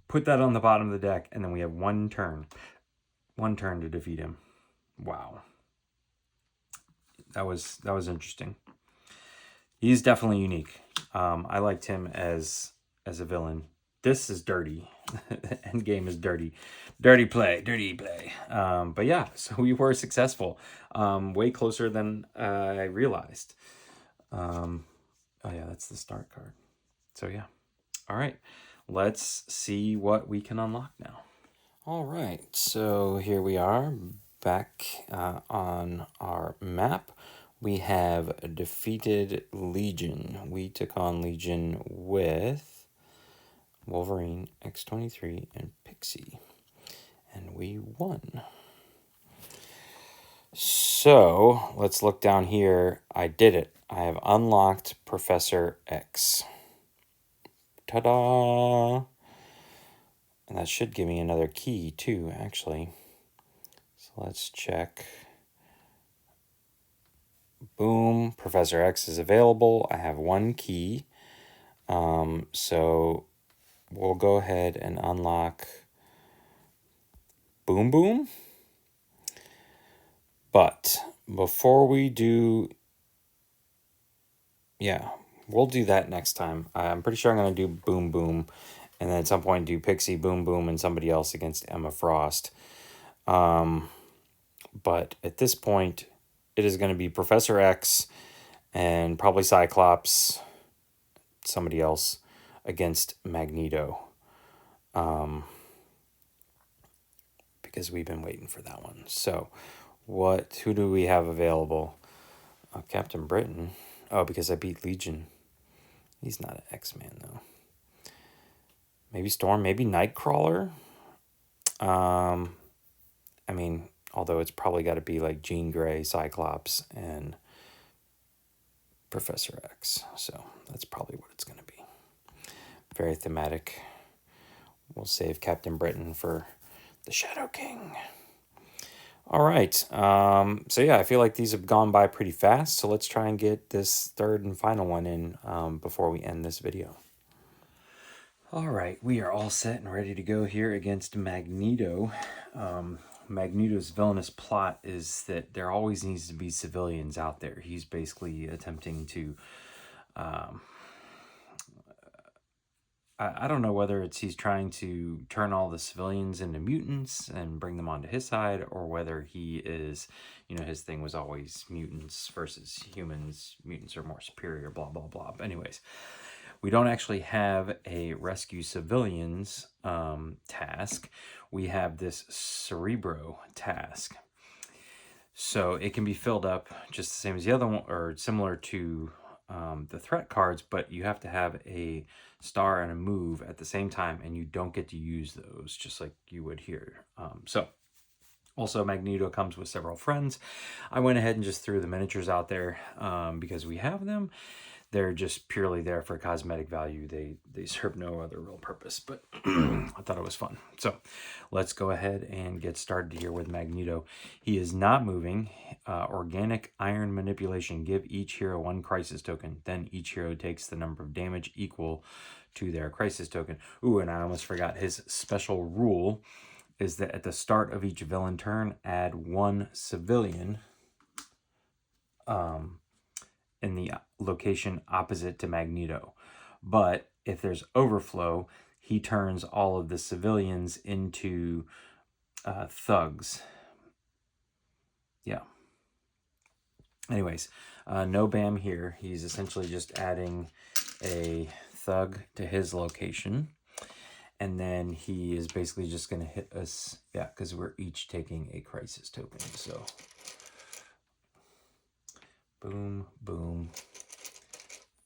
put that on the bottom of the deck, and then we have 1 turn. 1 turn to defeat him. Wow. That was interesting. He's definitely unique. I liked him as a villain. This is dirty. End game is dirty. Dirty play. But yeah, so we were successful. Way closer than I realized. Oh yeah, that's the start card. So yeah. All right. Let's see what we can unlock now. All right. So here we are back on our map. We have defeated Legion. We took on Legion with Wolverine, X23, and Pixie. And we won. So let's look down here. I did it. I have unlocked Professor X. Ta-da! And that should give me another key too, actually. So let's check. Boom, Professor X is available. I have 1 key. So we'll go ahead and unlock Boom Boom. But before we do, yeah, we'll do that next time. I'm pretty sure I'm going to do Boom Boom, and then at some point do Pixie, Boom Boom, and somebody else against Emma Frost. But at this point, it is going to be Professor X and probably Cyclops, somebody else, against Magneto. Because we've been waiting for that one. So, who do we have available? Captain Britain. Oh, because I beat Legion. He's not an X-Man, though. Maybe Storm, maybe Nightcrawler. I mean, although it's probably got to be like Jean Grey, Cyclops, and Professor X. So that's probably what it's going to be. Very thematic. We'll save Captain Britain for the Shadow King. All right. So yeah, I feel like these have gone by pretty fast. So let's try and get this third and final one in before we end this video. All right, we are all set and ready to go here against Magneto. Magneto's villainous plot is that there always needs to be civilians out there. He's basically attempting to I don't know whether he's trying to turn all the civilians into mutants and bring them onto his side, or whether he is, his thing was always mutants versus humans. Mutants are more superior, blah, blah, blah. But anyways, we don't actually have a rescue civilians task. We have this Cerebro task. So it can be filled up just the same as the other one, or similar to the threat cards, but you have to have a star and a move at the same time, and you don't get to use those just like you would here. Also, Magneto comes with several friends. I went ahead and just threw the miniatures out there because we have them. They're just purely there for cosmetic value. They serve no other real purpose, but I thought it was fun. So let's go ahead and get started here with Magneto. He is not moving. Organic iron manipulation. Give each hero 1 crisis token. Then each hero takes the number of damage equal to their crisis token. Ooh, and I almost forgot his special rule is that at the start of each villain turn, add 1 civilian in the location opposite to Magneto. But if there's overflow, he turns all of the civilians into thugs. Yeah. Anyways, no BAM here. He's essentially just adding a thug to his location. And then he is basically just going to hit us, yeah, because we're each taking a crisis token. So, boom, boom,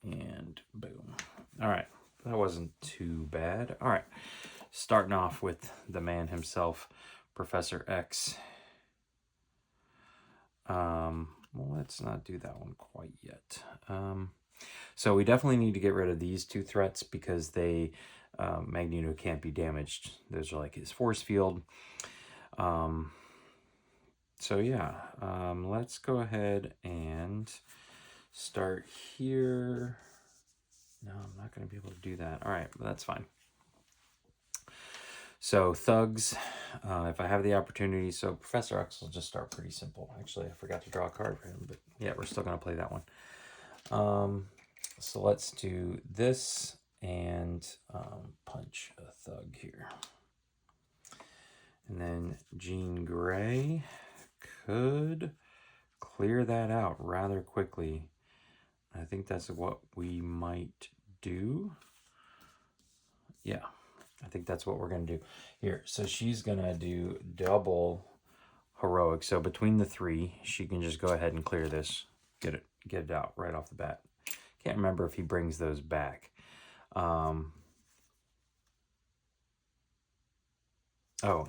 and boom. All right, that wasn't too bad. All right, starting off with the man himself, Professor X. Well, let's not do that one quite yet. So we definitely need to get rid of these 2 threats because they... Magneto can't be damaged. Those are like his force field. So yeah, let's go ahead and start here. No, I'm not going to be able to do that. All right, but that's fine. So thugs, if I have the opportunity. So Professor X will just start pretty simple. Actually, I forgot to draw a card for him, but yeah, we're still going to play that one. So let's do this. And punch a thug here. And then Jean Grey could clear that out rather quickly. I think that's what we might do. Yeah, I think that's what we're going to do. Here, so she's going to do double heroic. So between the 3, she can just go ahead and clear this. Get it out right off the bat. Can't remember if he brings those back. Oh,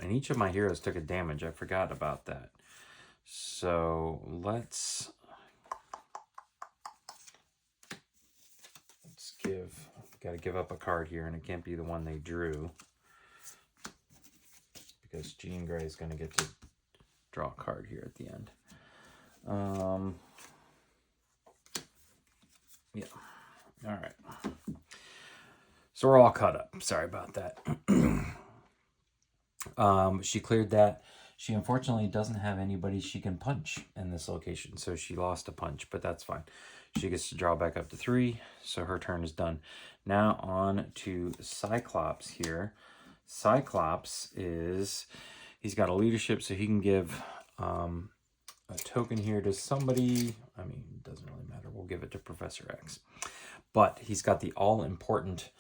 and each of my heroes took a damage. I forgot about that. So let's got to give up a card here, and it can't be the one they drew because Jean Grey is going to get to draw a card here at the end. Yeah. All right. So we're all caught up. Sorry about that. She cleared that. She unfortunately doesn't have anybody she can punch in this location, so she lost a punch, but that's fine. She gets to draw back up to 3, so her turn is done. Now on to Cyclops here. Cyclops he's got a leadership, so he can give a token here to somebody. I mean, it doesn't really matter. We'll give it to Professor X. But he's got the all-important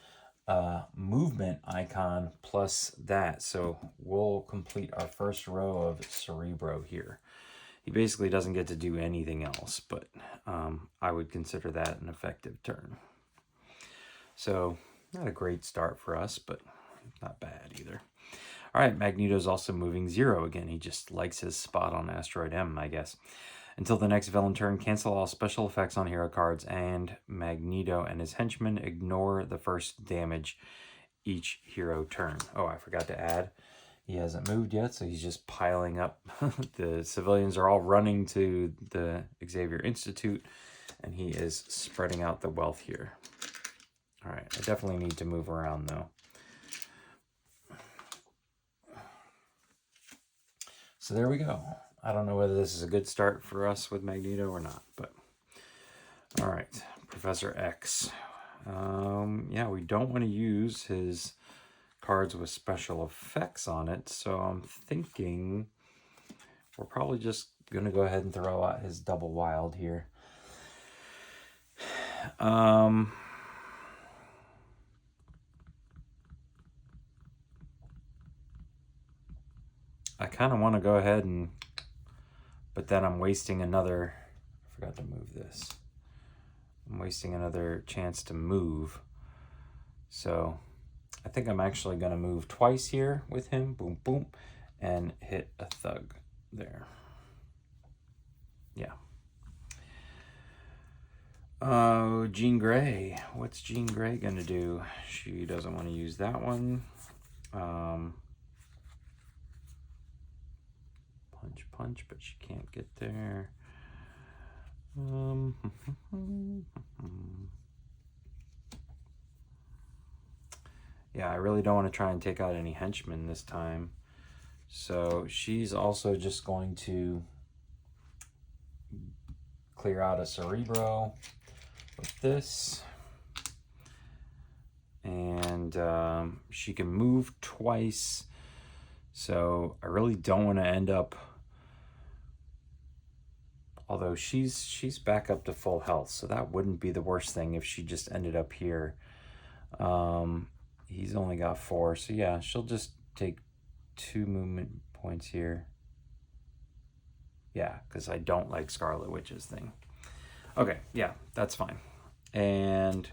movement icon plus that. So we'll complete our first row of Cerebro here. He basically doesn't get to do anything else, but I would consider that an effective turn. So not a great start for us, but not bad either. All right, Magneto's also moving 0 again. He just likes his spot on Asteroid M, I guess. Until the next villain turn, cancel all special effects on hero cards, and Magneto and his henchmen ignore the first damage each hero turn. Oh, I forgot to add, he hasn't moved yet, so he's just piling up. The civilians are all running to the Xavier Institute, and he is spreading out the wealth here. All right, I definitely need to move around, though. So there we go. I don't know whether this is a good start for us with Magneto or not, but all right, Professor X. Yeah, we don't want to use his cards with special effects on it, so I'm thinking we're probably just going to go ahead and throw out his double wild here. I kind of want to go ahead and, but then I'm wasting another, I forgot to move this. I'm wasting another chance to move. So I think I'm actually going to move twice here with him. Boom, boom. And hit a thug there. Yeah. Oh, Jean Grey. What's Jean Grey going to do? She doesn't want to use that one. Punch, punch, but she can't get there. Yeah, I really don't want to try and take out any henchmen this time. So she's also just going to clear out a Cerebro with this. And she can move twice. So I really don't want to end up, although she's back up to full health, so that wouldn't be the worst thing if she just ended up here. He's only got 4, so yeah, she'll just take 2 movement points here. Yeah, because I don't like Scarlet Witch's thing. Okay, yeah, that's fine. And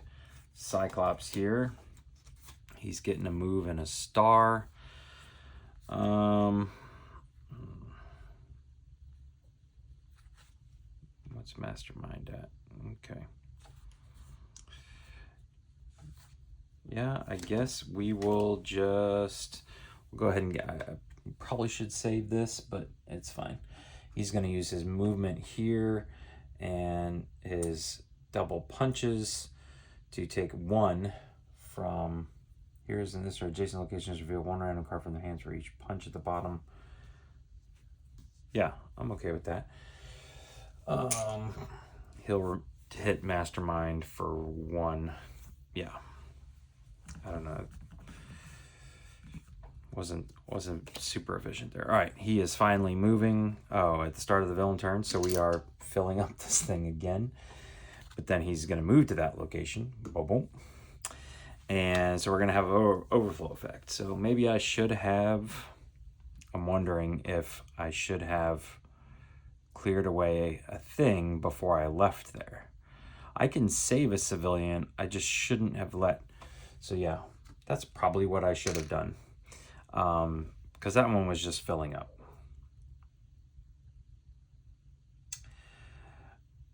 Cyclops here, he's getting a move and a star. What's Mastermind at? Okay. Yeah, I guess we will just, we'll go ahead and get, I probably should save this, but it's fine. He's going to use his movement here and his double punches to take 1 from, here's in this or adjacent locations, reveal 1 random card from their hands for each punch at the bottom. Yeah, I'm okay with that. He'll hit Mastermind for 1. Yeah. I don't know. Wasn't super efficient there. All right, he is finally moving. Oh, at the start of the villain turn, so we are filling up this thing again. But then he's going to move to that location. Boom, boom. And so we're going to have an overflow effect. So maybe I should have, I'm wondering if I should have cleared away a thing before I left there. I can save a civilian. I just shouldn't have let. So yeah, that's probably what I should have done. Because that one was just filling up.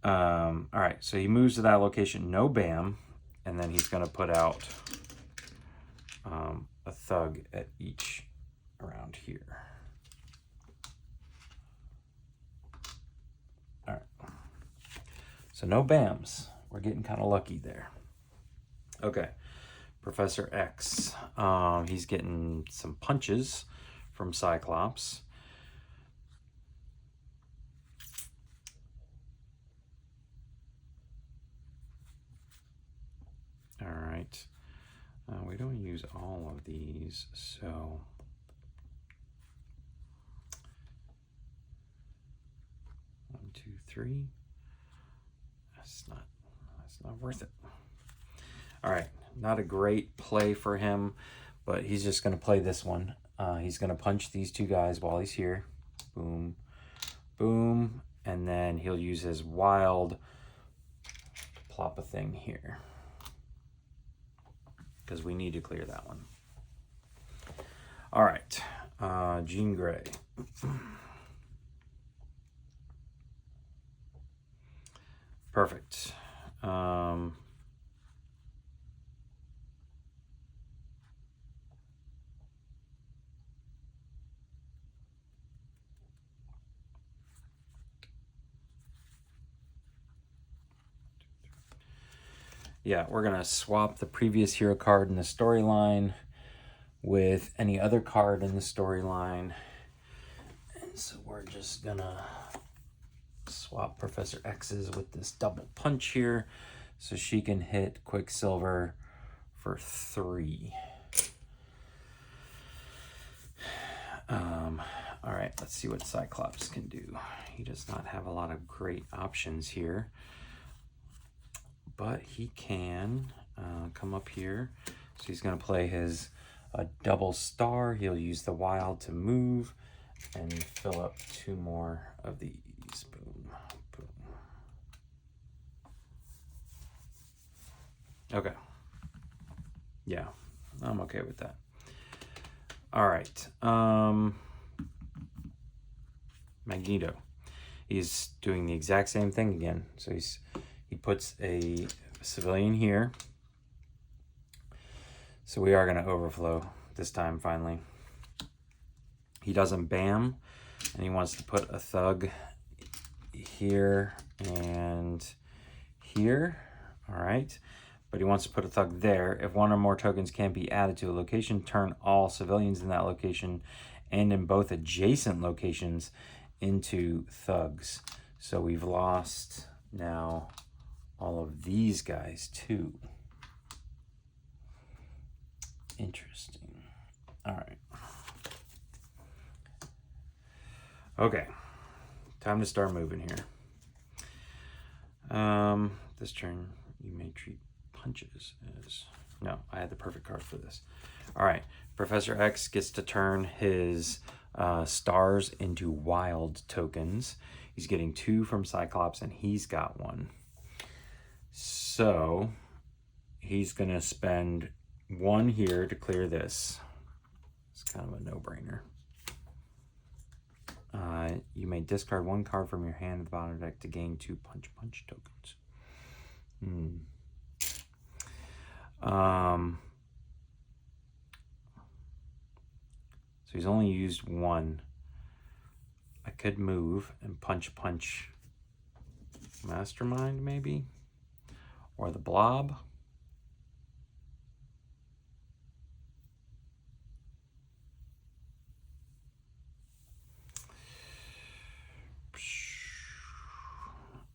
All right, so he moves to that location, no bam, and then he's going to put out a thug at each around here. All right, so no bams. We're getting kind of lucky there. Okay, Professor X. He's getting some punches from Cyclops. All right. We don't use all of these, so 1, 2, 3. That's not worth it. All right, not a great play for him, but he's just going to play this one. He's going to punch these 2 guys while he's here. Boom, boom, and then he'll use his wild to plop a thing here, because we need to clear that one. All right, Jean Grey. Perfect. Yeah, we're going to swap the previous hero card in the storyline with any other card in the storyline. And so we're just going to swap Professor X's with this double punch here so she can hit Quicksilver for 3. All right, let's see what Cyclops can do. He does not have a lot of great options here, but he can come up here. So he's going to play his double star. He'll use the wild to move and fill up 2 more of these. Boom, boom. Okay. Yeah, I'm okay with that. All right. Magneto. He's doing the exact same thing again. So he puts a civilian here. So we are going to overflow this time finally. He doesn't bam, and he wants to put a thug here and here. All right. But he wants to put a thug there. If 1 or more tokens can't be added to a location, turn all civilians in that location and in both adjacent locations into thugs. So we've lost now all of these guys too. Interesting. All right. Okay. Time to start moving here. This turn you may treat punches as... No, I had the perfect card for this. All right. Professor X gets to turn his stars into wild tokens. He's getting 2 from Cyclops, and he's got 1. So he's going to spend 1 here to clear this. It's kind of a no-brainer. You may discard 1 card from your hand at the bottom of the deck to gain 2 punch tokens. So he's only used 1. I could move and punch Mastermind maybe, or the Blob.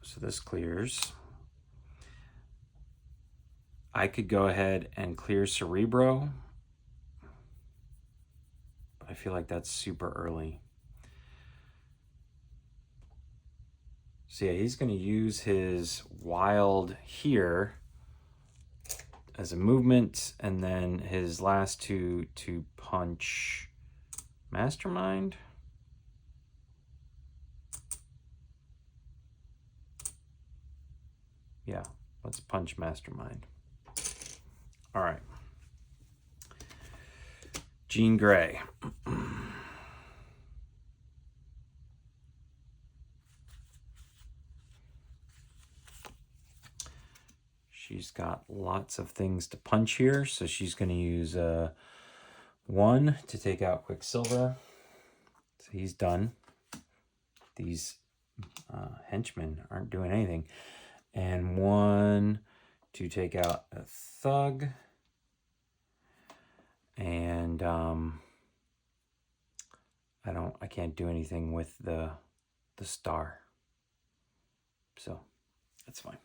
So this clears. I could go ahead and clear Cerebro, but I feel like that's super early. So yeah, he's going to use his wild here as a movement, and then his last 2 to punch Mastermind. Yeah, let's punch Mastermind. All right. Jean Grey. She's got lots of things to punch here, so she's going to use 1 to take out Quicksilver. So he's done. These henchmen aren't doing anything. And 1 to take out a thug. And I can't do anything with the star. So that's fine.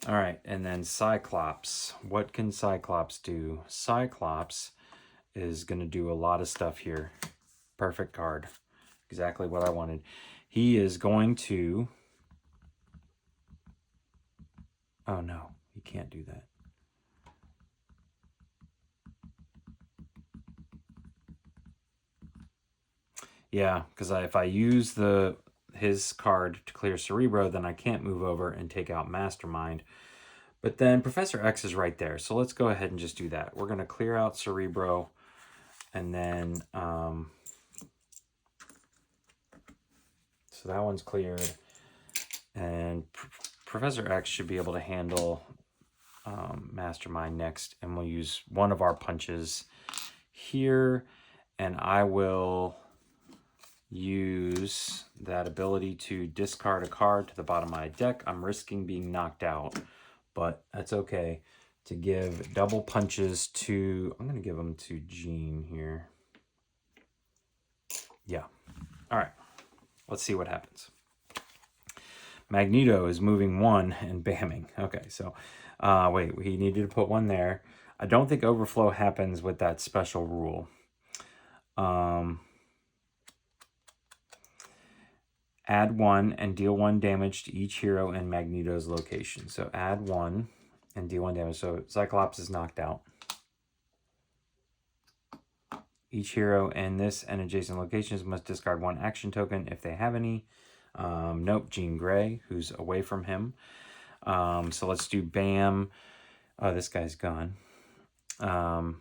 All right, and then Cyclops. What can Cyclops do? Cyclops is going to do a lot of stuff here. Perfect card. Exactly what I wanted. He is going to... Oh, no. He can't do that. Yeah, because if I use his card to clear Cerebro, then I can't move over and take out Mastermind. But then Professor X is right there. So let's go ahead and just do that. We're going to clear out Cerebro. And then... so that one's cleared. And Professor X should be able to handle Mastermind next, and we'll use one of our punches here, and I will use that ability to discard a card to the bottom of my deck. I'm risking being knocked out, but that's okay. To give double punches to, I'm going to give them to Jean here. Yeah. All right. Let's see what happens. Magneto is moving one and bamming. Okay, so wait, he needed to put one there. I don't think overflow happens with that special rule. Add one and deal one damage to each hero in Magneto's location. So add one and deal one damage. So Cyclops is knocked out. Each hero in this and adjacent locations must discard one action token if they have any. Nope, Jean Grey, who's away from him. So let's do Bam. Oh, this guy's gone. No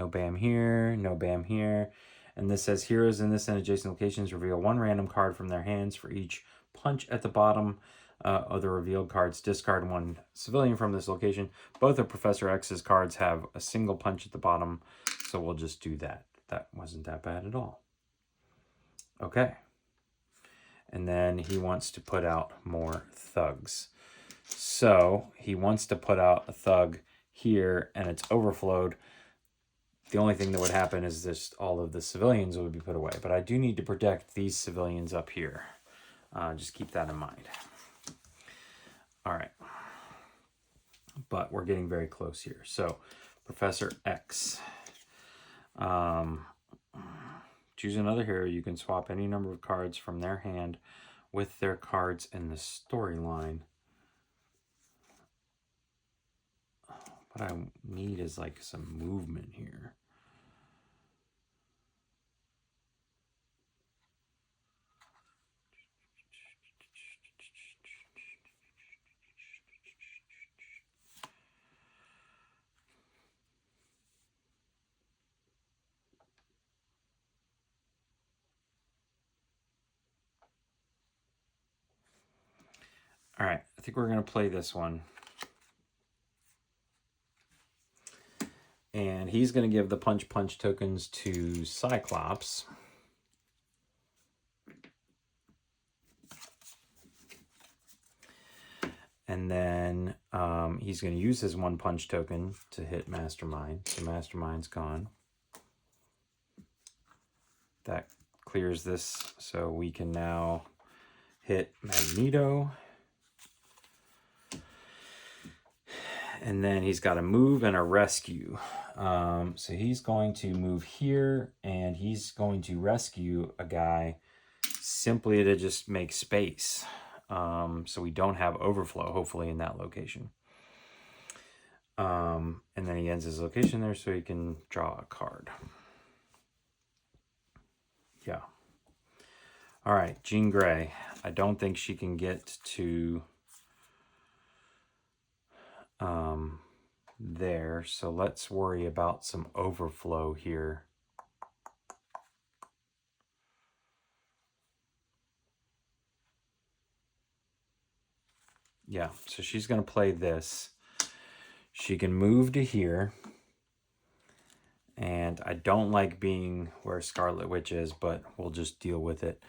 Bam here, no Bam here. And this says heroes in this and adjacent locations reveal one random card from their hands for each punch at the bottom of the revealed cards. Discard one civilian from this location. Both of Professor X's cards have a single punch at the bottom, so we'll just do that. That wasn't that bad at all. Okay. And then he wants to put out more thugs. So he wants to put out a thug here, and it's overflowed. The only thing that would happen is this: all of the civilians would be put away. But I do need to protect these civilians up here. Just keep that in mind. All right. But we're getting very close here. So Professor X. Choose another hero. You can swap any number of cards from their hand with their cards in the storyline. What I need is like some movement here. All right, I think we're going to play this one. And he's going to give the punch tokens to Cyclops. And then he's going to use his one punch token to hit Mastermind. So Mastermind's gone. That clears this, so we can now hit Magneto. And then he's got a move and a rescue. So he's going to move here, and he's going to rescue a guy simply to just make space. So we don't have overflow, hopefully, in that location. And then he ends his location there so he can draw a card. Yeah. All right, Jean Grey. I don't think she can get to there, so let's worry about some overflow here. Yeah, so she's going to play this. She can move to here. And I don't like being where Scarlet Witch is, but we'll just deal with it.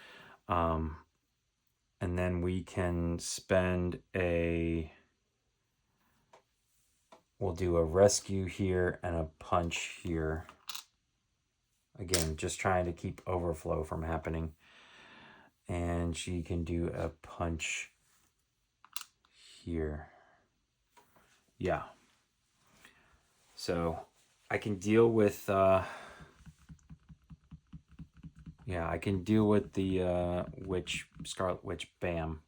And then we can spend a... We'll do a rescue here and a punch here. Again, just trying to keep overflow from happening. And she can do a punch here. Yeah. So I can deal with I can deal with the Scarlet Witch, bam.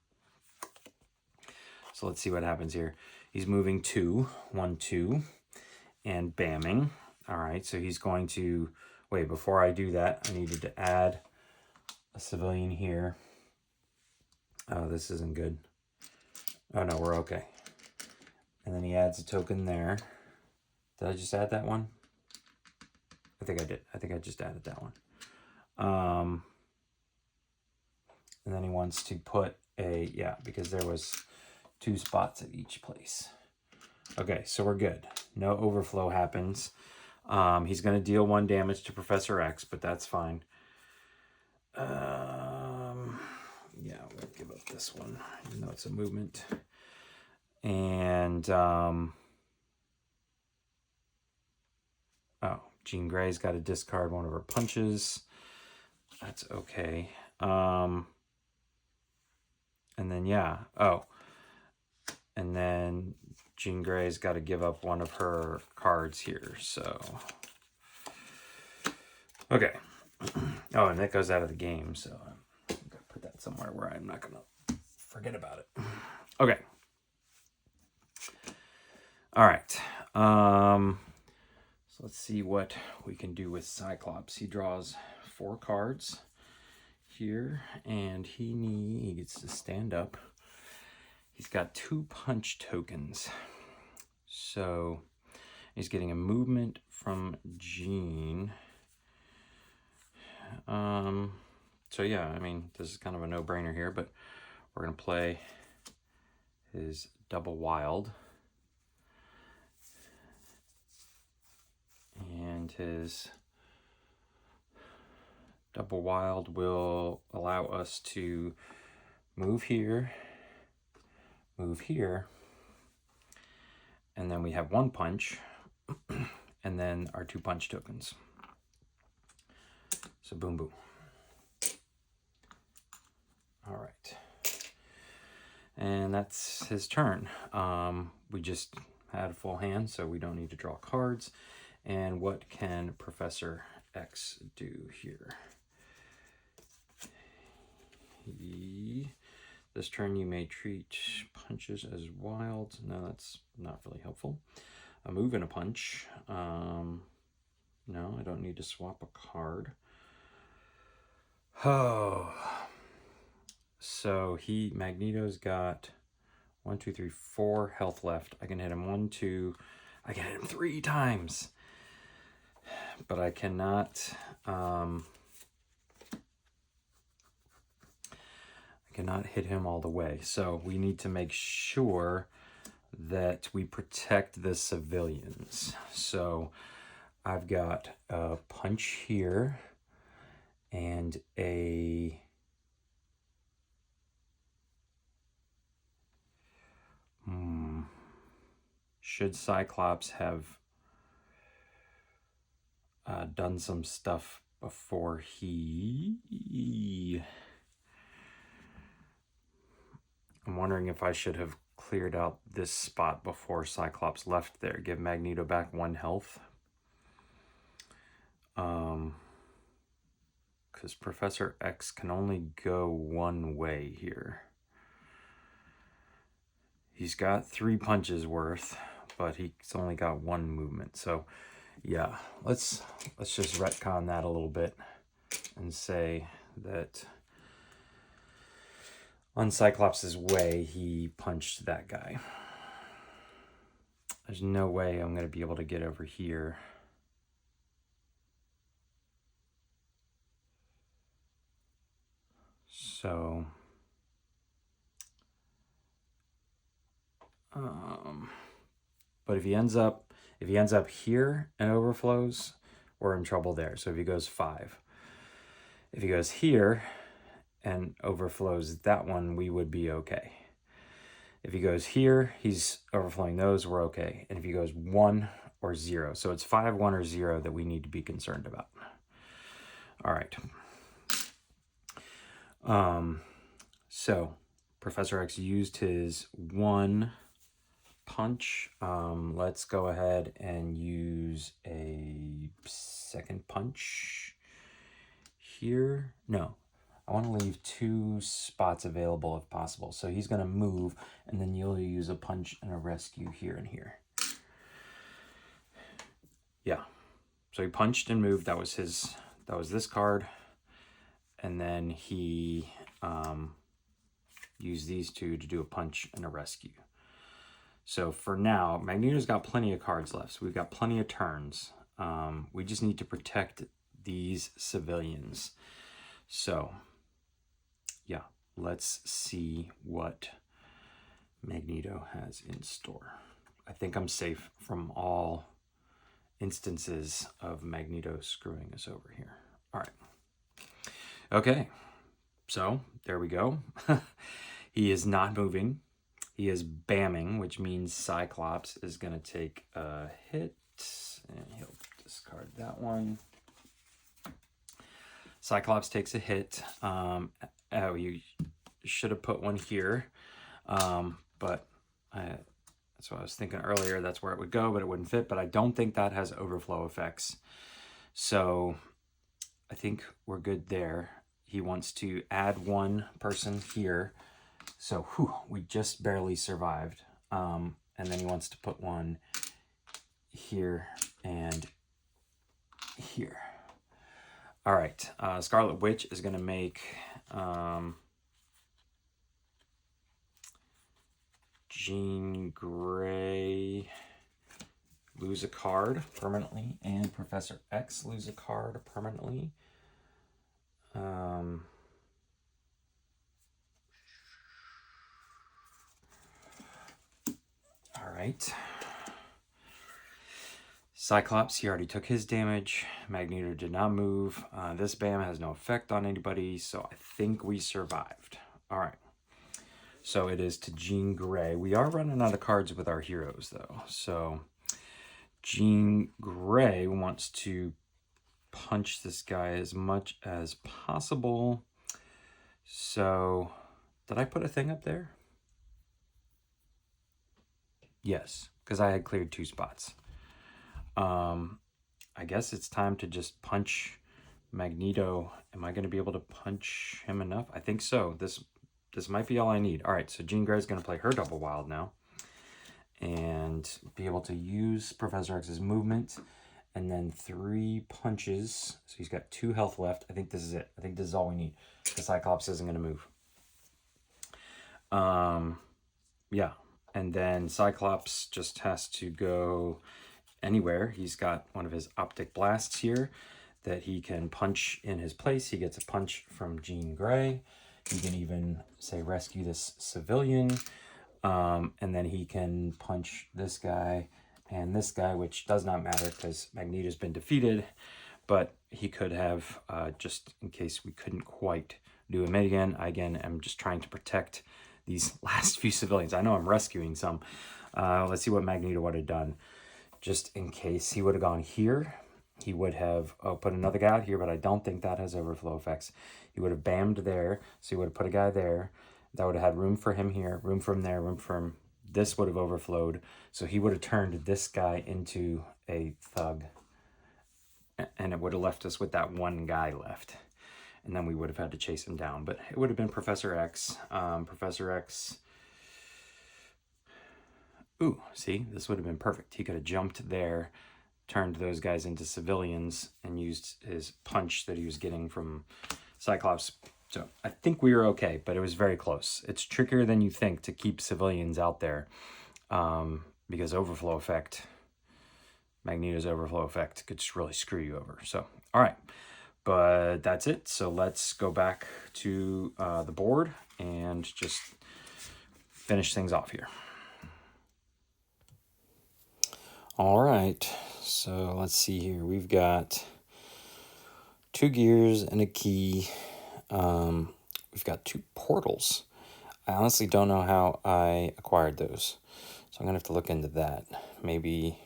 So let's see what happens here. He's moving 2, 1, 2, and bamming. All right, so he's going to, wait, before I do that, I needed to add a civilian here. Oh, this isn't good. Oh no, we're okay. And then he adds a token there. Did I just add that one? I think I did. I think I just added that one. And then he wants to put yeah, because there was 2 spots at each place. Okay, so we're good. No overflow happens. He's going to deal 1 damage to Professor X, but that's fine. Yeah, we'll give up this one, even though it's a movement. And, oh, Jean Grey's got to discard 1 of her punches. That's okay. And then, yeah. Oh, and then Jean Grey's got to give up 1 of her cards here, so. Okay. Oh, and that goes out of the game, so I'm going to put that somewhere where I'm not going to forget about it. Okay. All right. So let's see what we can do with Cyclops. He draws 4 cards here, and he gets to stand up. He's got 2 punch tokens. So he's getting a movement from Jean. So yeah, I mean, this is kind of a no-brainer here, but we're going to play his double wild. And his double wild will allow us to move here, and then we have 1 punch, and then our 2 punch tokens. So boom, boom. All right. And that's his turn. We just had a full hand, so we don't need to draw cards. And what can Professor X do here? This turn you may treat punches as wild. No, that's not really helpful. A move and a punch. No, I don't need to swap a card. Oh. So Magneto's got 1, 2, 3, 4 health left. I can hit him 1, 2. I can hit him 3 times. But I cannot hit him all the way. So we need to make sure that we protect the civilians. So I've got a punch here and a should Cyclops have done some stuff before I'm wondering if I should have cleared out this spot before Cyclops left there. Give Magneto back 1 health. Because Professor X can only go 1 way here. He's got 3 punches worth, but he's only got 1 movement. So yeah, let's just retcon that a little bit and say that on Cyclops' way, he punched that guy. There's no way I'm going to be able to get over here. So, but if he ends up here and overflows, we're in trouble there. So if he goes 5, if he goes here and overflows that one, we would be okay. If he goes here, he's overflowing those, we're okay. And if he goes 1 or 0, so it's 5, 1, or 0 that we need to be concerned about. All right. So Professor X used his 1 punch. Let's go ahead and use a 2nd punch here. No, I want to leave 2 spots available if possible. So he's going to move, and then you'll use a punch and a rescue here and here. Yeah. So he punched and moved. That was this card. And then he used these 2 to do a punch and a rescue. So for now, Magneto's got plenty of cards left. So we've got plenty of turns. We just need to protect these civilians. So yeah, let's see what Magneto has in store. I think I'm safe from all instances of Magneto screwing us over here. All right. Okay, so there we go. He is not moving. He is bamming, which means Cyclops is going to take a hit. And he'll discard that one. Cyclops takes a hit. Oh, you should have put one here. But that's what I was thinking earlier. That's where it would go, but it wouldn't fit. But I don't think that has overflow effects. So I think we're good there. He wants to add one person here. So we just barely survived. And then he wants to put one here and here. All right. Scarlet Witch is going to make Jean Grey lose a card permanently, and Professor X lose a card permanently. All right. Cyclops, he already took his damage. Magneto did not move. This BAM has no effect on anybody, so I think we survived. All right. So it is to Jean Grey. We are running out of cards with our heroes, though. So Jean Grey wants to punch this guy as much as possible. So did I put a thing up there? Yes, because I had cleared 2 spots. I guess it's time to just punch Magneto. Am I going to be able to punch him enough? I think so. This might be all I need. All right, so Jean Grey is going to play her double wild now and be able to use Professor X's movement and then 3 punches. So he's got 2 health left. I think this is it. I think this is all we need. The Cyclops isn't going to move. Yeah, and then Cyclops just has to go anywhere. He's got one of his optic blasts here that he can punch in his place. He gets a punch from Jean Grey. He can even say rescue this civilian, and then he can punch this guy and this guy, which does not matter because Magneto's been defeated, but he could have, just in case we couldn't quite do him again. I, again, am just trying to protect these last few civilians. I know I'm rescuing some. Let's see what Magneto would have done. Just in case he would have gone here, he would have put another guy out here, but I don't think that has overflow effects. He would have bammed there, so he would have put a guy there. That would have had room for him here, room from there, room from this would have overflowed. So he would have turned this guy into a thug, and it would have left us with that one guy left. And then we would have had to chase him down, but it would have been Professor X. Professor X. Ooh, see, this would have been perfect. He could have jumped there, turned those guys into civilians, and used his punch that he was getting from Cyclops. So I think we were okay, but it was very close. It's trickier than you think to keep civilians out there because overflow effect, Magneto's overflow effect could just really screw you over. So, all right, but that's it. So let's go back to the board and just finish things off here. All right, so let's see here. We've got 2 gears and a key. We've got 2 portals. I honestly don't know how I acquired those, so I'm gonna have to look into that. Maybe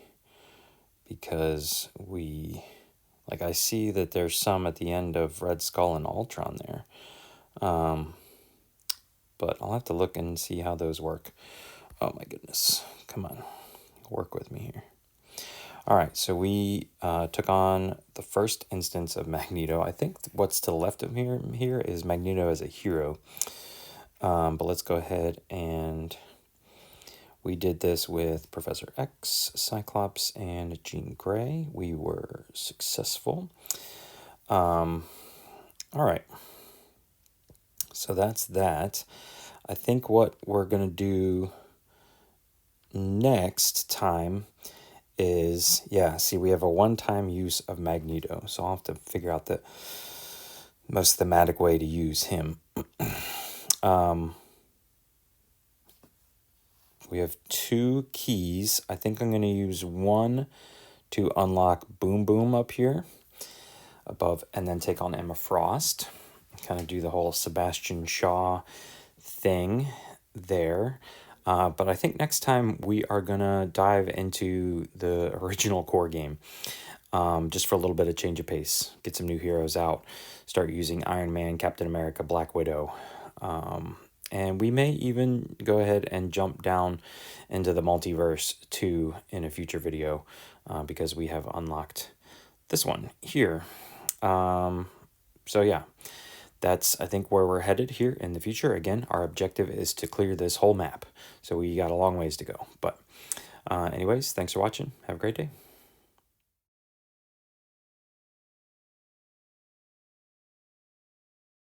because I see that there's some at the end of Red Skull and Ultron there. But I'll have to look and see how those work. Oh my goodness, come on, work with me here. All right, so we took on the first instance of Magneto. I think what's to the left of here is Magneto as a hero. But let's go ahead and we did this with Professor X, Cyclops, and Jean Grey. We were successful. All right, so that's that. I think what we're going to do next time is, see, we have a one-time use of Magneto, so I'll have to figure out the most thematic way to use him. We have 2 keys. I think I'm going to use one to unlock Boom Boom up here above, and then take on Emma Frost. Kind of do the whole Sebastian Shaw thing there. But I think next time we are going to dive into the original core game. Just for a little bit of change of pace. Get some new heroes out. Start using Iron Man, Captain America, Black Widow. And we may even go ahead and jump down into the multiverse too in a future video, because we have unlocked this one here. So yeah, that's, I think, where we're headed here in the future. Again, our objective is to clear this whole map. So we got a long ways to go. But anyways, thanks for watching. Have a great day.